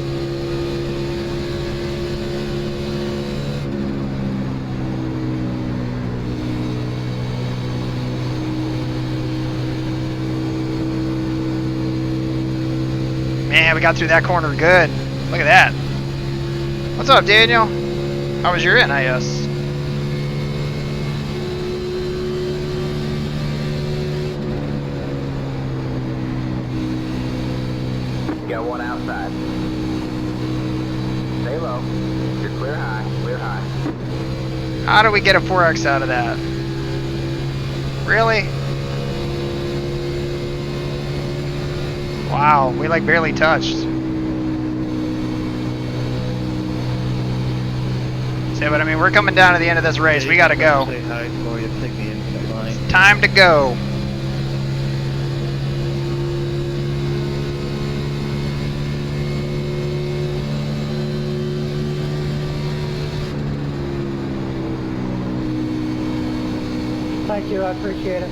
Man, we got through that corner good. Look at that. What's up, Daniel? How was your NIS? Got one outside. Stay low. You're clear high, clear high. How do we get a 4X out of that? Really? Wow, we like barely touched. See, but I mean, we're coming down to the end of this race. We gotta go. Say hi for you, take me into the line. Time to go. Thank you, I appreciate it.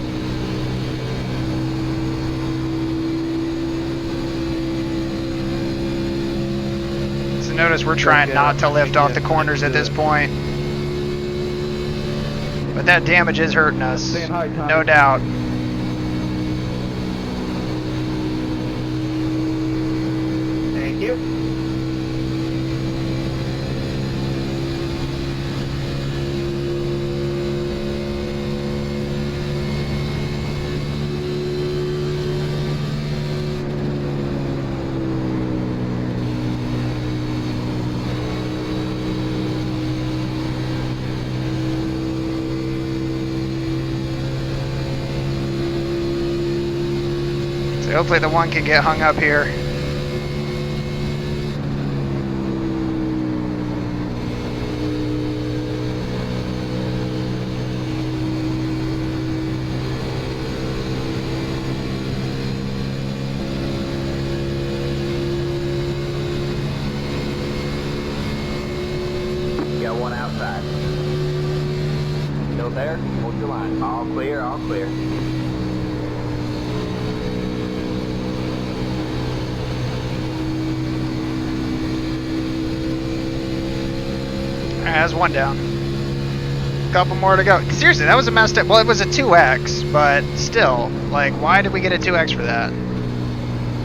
So notice we're trying not to lift off the corners at this point. But that damage is hurting us. Saying hi, Tommy. No doubt. Thank you. So hopefully the one can get hung up here. Got one outside. Still there? Hold your line. All clear, all clear. Alright, that's one down. Couple more to go. Seriously, that was a messed up. Well, it was a 2X, but still, like, why did we get a 2X for that?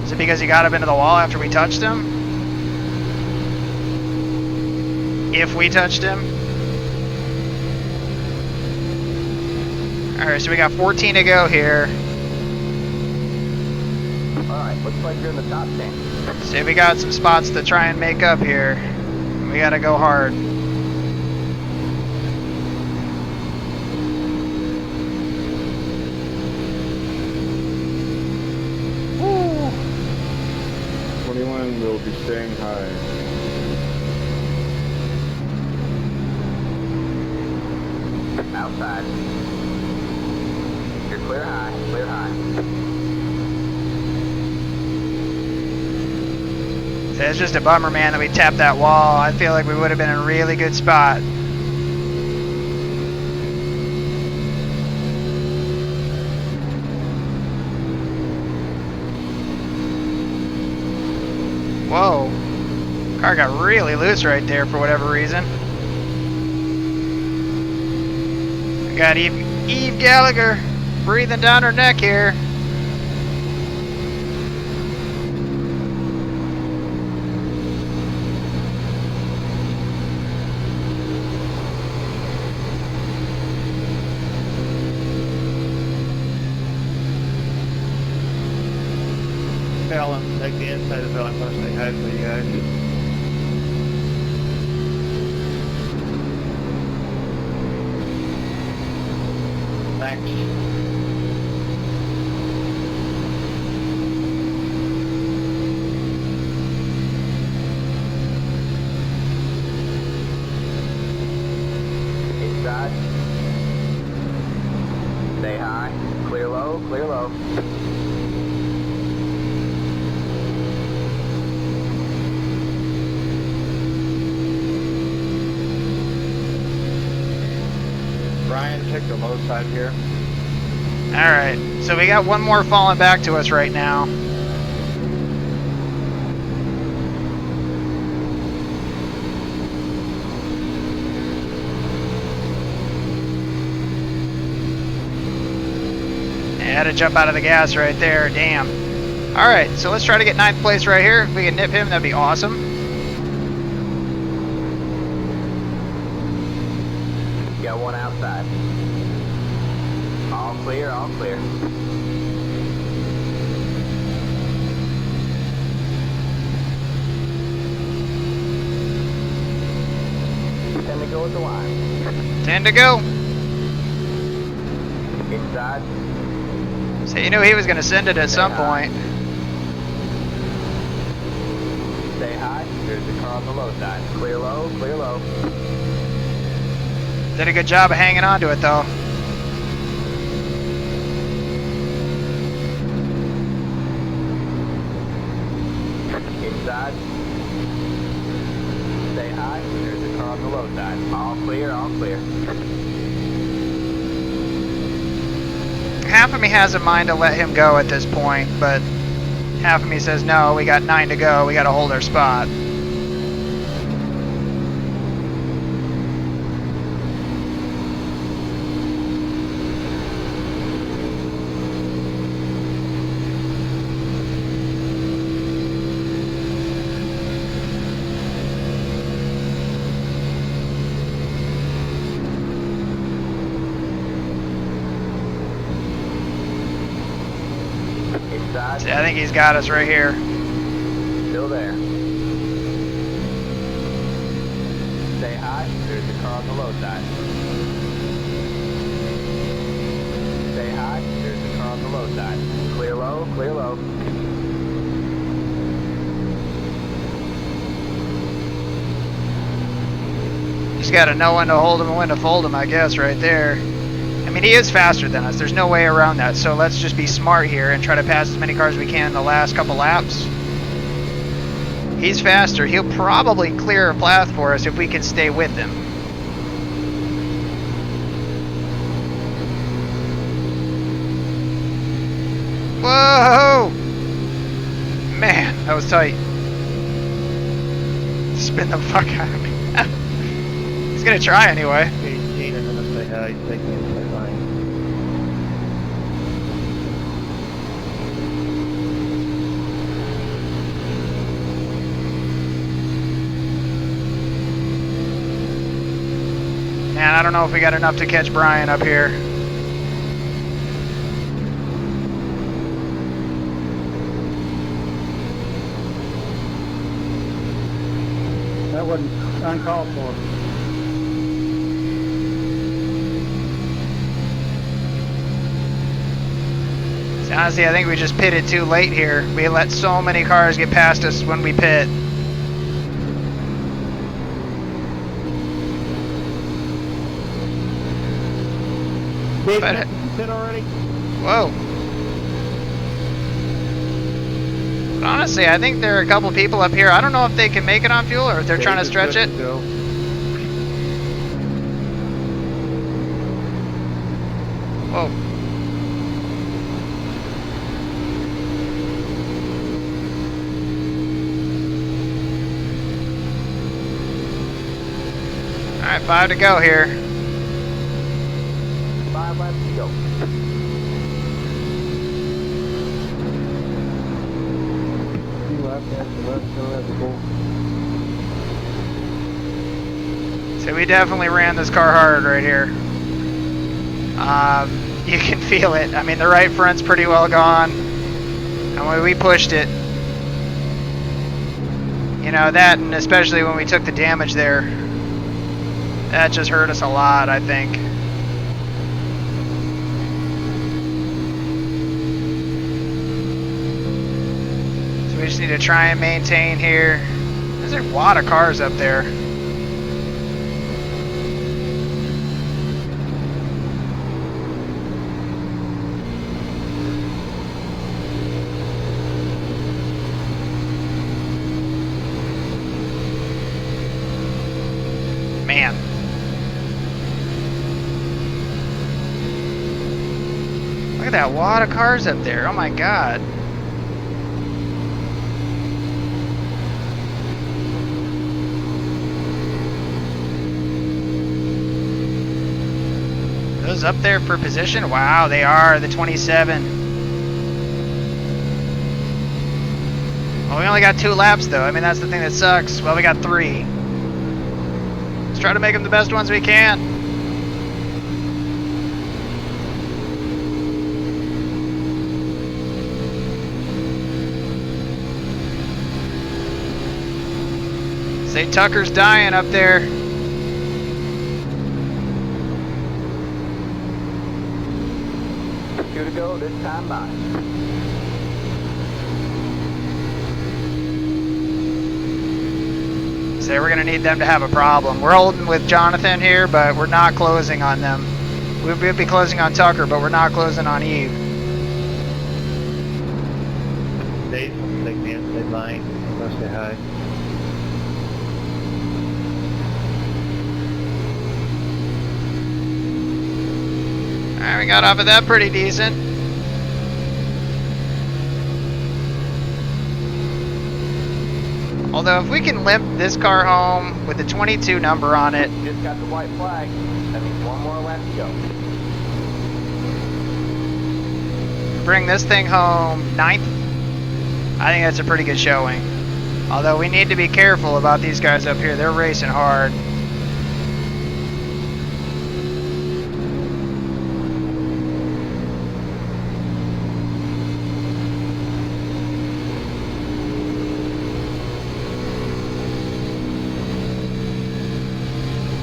Is it because he got up into the wall after we touched him? If we touched him? Alright, so we got 14 to go here. Alright, looks like you're in the top 10. So we got some spots to try and make up here. We gotta go hard. Woo! 21 will be staying high. Outside. You're clear high, clear high. It's just a bummer, man, that we tapped that wall. I feel like we would have been in a really good spot. Whoa. Car got really loose right there for whatever reason. We got Eve Gallagher breathing down her neck here. Fallon, like the inside of Fallon, must say hi for you guys. Thanks. Inside. Stay high. Clear low, clear low. Brian, check the low side here. Alright, so we got one more falling back to us right now. Had to jump out of the gas right there, damn. Alright, so let's try to get 9th place right here. If we can nip him, that'd be awesome. Got one outside. All clear, all clear. Time to go with the line. 10 to go. Inside. So you knew he was going to send it at some point. Stay high. There's the car on the low side. Clear low, clear low. Did a good job of hanging on to it though. Inside. Stay high. There's the car on the low side. All clear, all clear. Half of me has a mind to let him go at this point, but half of me says no, we got 9 to go, we got to hold our spot. Inside. See, I think he's got us right here. Still there. Stay high. There's the car on the low side. Stay high. There's the car on the low side. Clear low, clear low. He's got to know when to hold him and when to fold him, I guess, right there. I mean, he is faster than us. There's no way around that. So let's just be smart here and try to pass as many cars as we can in the last couple laps. He's faster. He'll probably clear a path for us if we can stay with him. Whoa! Man, that was tight. Spin the fuck out of me. He's gonna try anyway. 18, I'm gonna say hi, take the inside line. Man, I don't know if we got enough to catch Brian up here. That wasn't uncalled for. See, honestly, I think we just pitted too late here. We let so many cars get past us when we pit. Dave, But- you sit already? Whoa. But honestly, I think there are a couple people up here. I don't know if they can make it on fuel or if they're trying to stretch it. Go. Whoa. Alright, 5 to go here. 5 laps to go. So we definitely ran this car hard right here. You can feel it. I mean, the right front's pretty well gone. And when we pushed it, you know, that, and especially when we took the damage there, that just hurt us a lot, I think. So we just need to try and maintain here. There's a lot of cars up there. Man. Look at that wad of cars up there. Oh my god. Those up there for position? Wow, they are. The 27. Well, we only got 2 laps though. I mean, that's the thing that sucks. Well, we got 3. Let's try to make them the best ones we can. Say Tucker's dying up there. Two to go this time by. Say we're going to need them to have a problem. We're holding with Jonathan here, but we're not closing on them. We'll be closing on Tucker, but we're not closing on Eve. They take the inside line unless they hide. Alright, we got off of that pretty decent. Although if we can limp this car home with the 22 number on it, Just got the white flag. That means 1 more lap to go. bring this thing home 9th, I think that's a pretty good showing. Although we need to be careful about these guys up here. They're racing hard.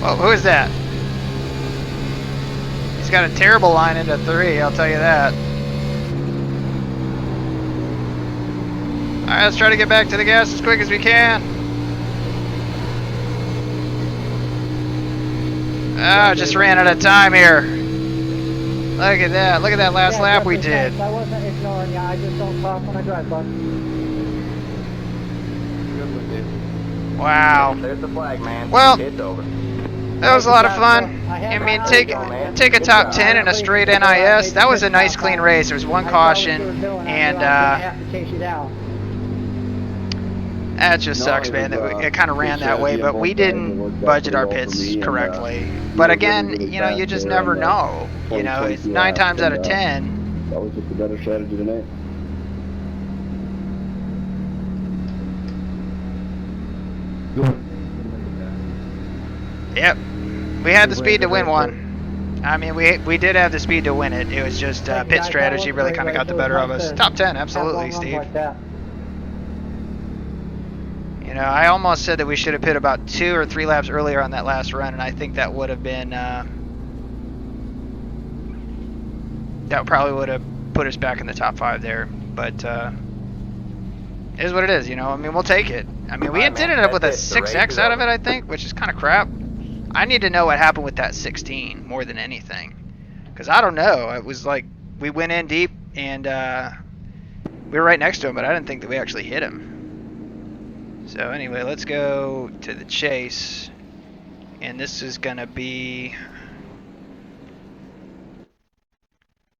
Whoa, who is that? He's got a terrible line into 3, I'll tell you that. Alright, let's try to get back to the gas as quick as we can. Ah, just ran out of time here. Look at that. Look at that last lap we did. I wasn't ignoring you. I just don't talk when I drive, bud. Wow. There's the flag, man. Well, It's over. that was a lot of fun. I mean, take a top 10 in a straight NIS. That was a nice clean race. There was one caution, and have to chase you down. that just sucks, man. That it kind of ran that way, but we didn't budget our pits correctly. But again, you know, you just never know. You know, it's 9 times out of 10. That was just a better strategy tonight. Yep, we had the speed to win one. I mean, we did have the speed to win it. It was just pit strategy really kind of got the better of us. Top 10, absolutely, Steve. You know, I almost said that we should have pit about 2 or 3 laps earlier on that last run, and I think that would have been that probably would have put us back in the top 5 there. But it is what it is, you know. I mean, we'll take it. I mean, we did end up with a 6X out of it, I think, which is kind of crap. I need to know what happened with that 16 more than anything, because I don't know. It was like we went in deep and We were right next to him, but I didn't think that we actually hit him. So anyway, let's go to the chase. And this is going to be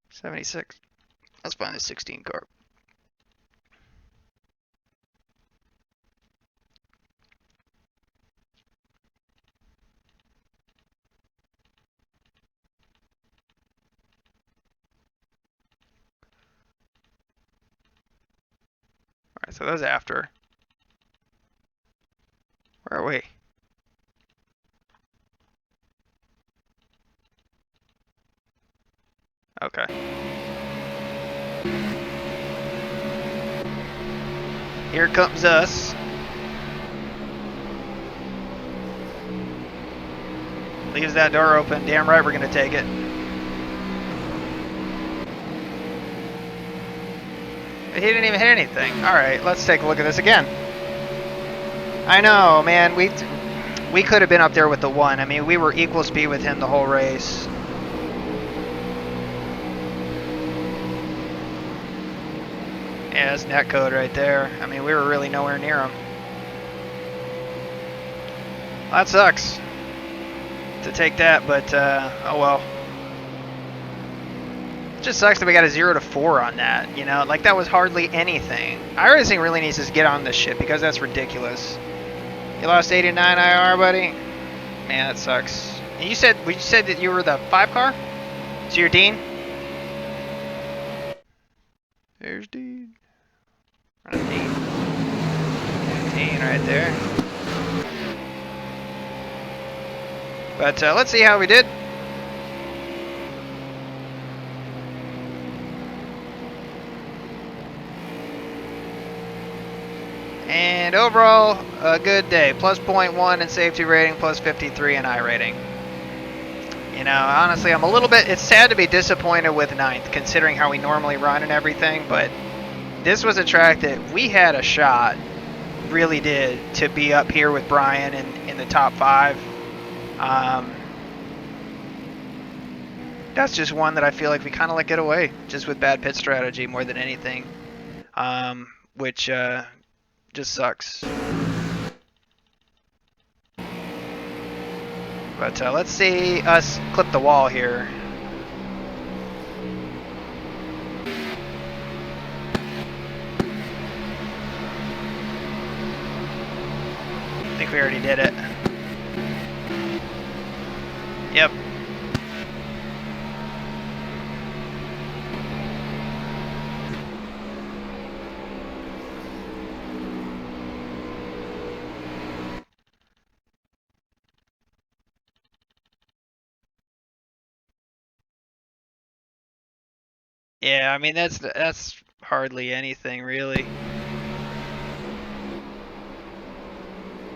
76. Let's find the 16 car. Alright, so that was after. Where are we? Okay. Here comes us. Leaves that door open. Damn right we're going to take it. He didn't even hit anything. Alright, let's take a look at this again. I know, man. We could have been up there with the 1. I mean, we were equal speed with him the whole race. Yeah, that's net code right there. I mean, we were really nowhere near him. That sucks to take that, but oh well. It just sucks that we got a 0 to 4 on that, you know? Like, that was hardly anything. iRacing really needs to get on this shit because that's ridiculous. You lost 89 IR, buddy? Man, that sucks. And you said that you were the 5 car? So you're Dean? There's Dean. Dean. Dean right there. But let's see how we did. And overall, a good day. Plus 0.1 in safety rating, plus 53 in I rating. You know, honestly, I'm a little bit, it's sad to be disappointed with 9th, considering how we normally run and everything, but this was a track that we had a shot, really did, to be up here with Brian in the top 5. That's just one that I feel like we kind of let get away, just with bad pit strategy more than anything, which just sucks. But let's see us clip the wall here. I think we already did it. Yep. Yeah, I mean that's hardly anything really.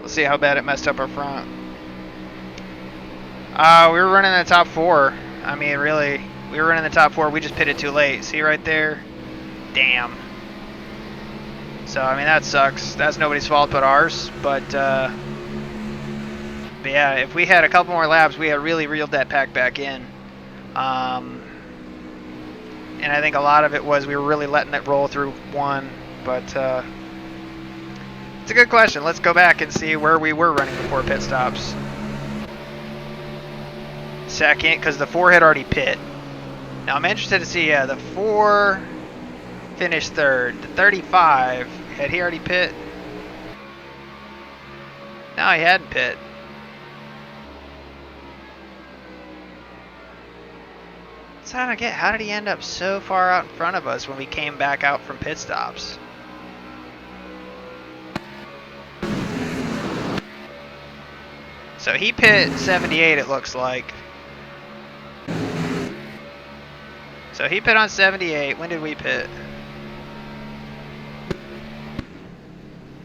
Let's see how bad it messed up our front. We were running in the top 4. I mean, really, we were running the top 4. We just pitted too late. See right there? Damn. So I mean that sucks. That's nobody's fault but ours. But yeah, if we had a couple more laps, we had really reeled that pack back in. And I think a lot of it was we were really letting it roll through 1. But it's a good question. Let's go back and see where we were running before pit stops. Second, because the 4 had already pit. Now I'm interested to see, yeah, the 4 finished 3rd. The 35, had he already pit? No, he hadn't pit. So I don't get, how did he end up so far out in front of us when we came back out from pit stops? So he pit 78, it looks like. So he pit on 78. When did we pit?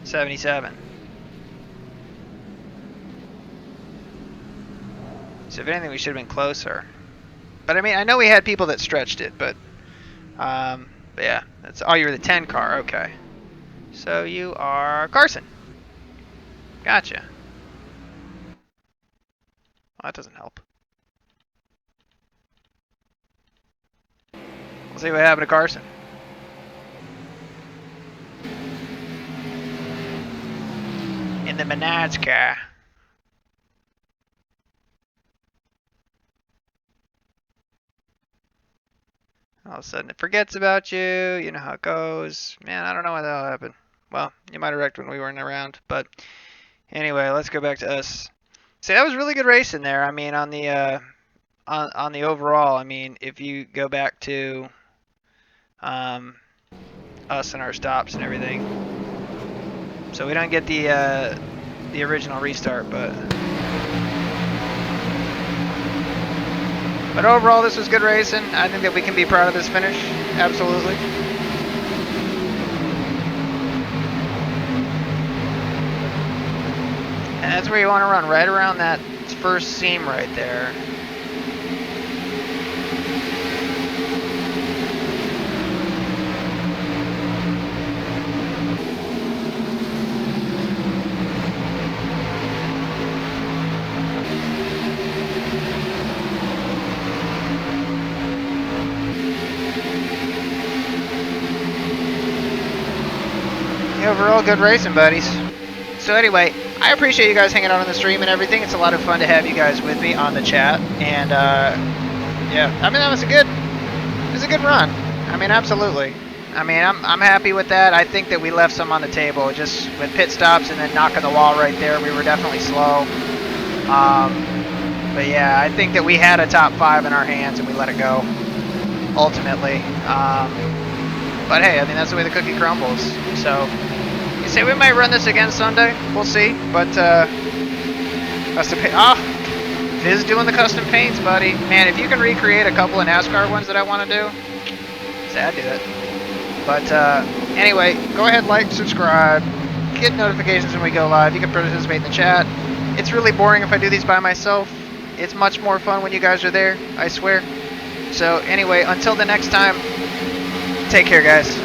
77. So if anything, we should have been closer. But I mean, I know we had people that stretched it, but yeah, that's, oh, you're the 10 car, okay. So you are Carson. Gotcha. Well, that doesn't help. We'll see what happened to Carson. in the Menage car. All of a sudden it forgets about you. You know how it goes. Man, I don't know why that'll happen. Well, you might have wrecked when we weren't around. But anyway, let's go back to us. See, that was really good racing there. I mean, on the overall, I mean, if you go back to us and our stops and everything. So we don't get the original restart, but overall this was good racing. I think that we can be proud of this finish. Absolutely. And that's where you want to run, right around that first seam right there. Overall, good racing, buddies. So anyway, I appreciate you guys hanging out on the stream and everything. It's a lot of fun to have you guys with me on the chat. And yeah, I mean, it was a good run. I mean, absolutely. I mean, I'm happy with that. I think that we left some on the table. Just with pit stops and then knocking the wall right there, we were definitely slow. But yeah, I think that we had a top 5 in our hands and we let it go, ultimately. But hey, I mean, that's the way the cookie crumbles. So, you say we might run this again Sunday? We'll see. But, custom paint. Oh, Viz doing the custom paints, buddy. Man, if you can recreate a couple of NASCAR ones that I want to do, say I'd do it. But, anyway, go ahead, like, subscribe, get notifications when we go live. You can participate in the chat. It's really boring if I do these by myself. It's much more fun when you guys are there, I swear. So, anyway, until the next time, take care, guys.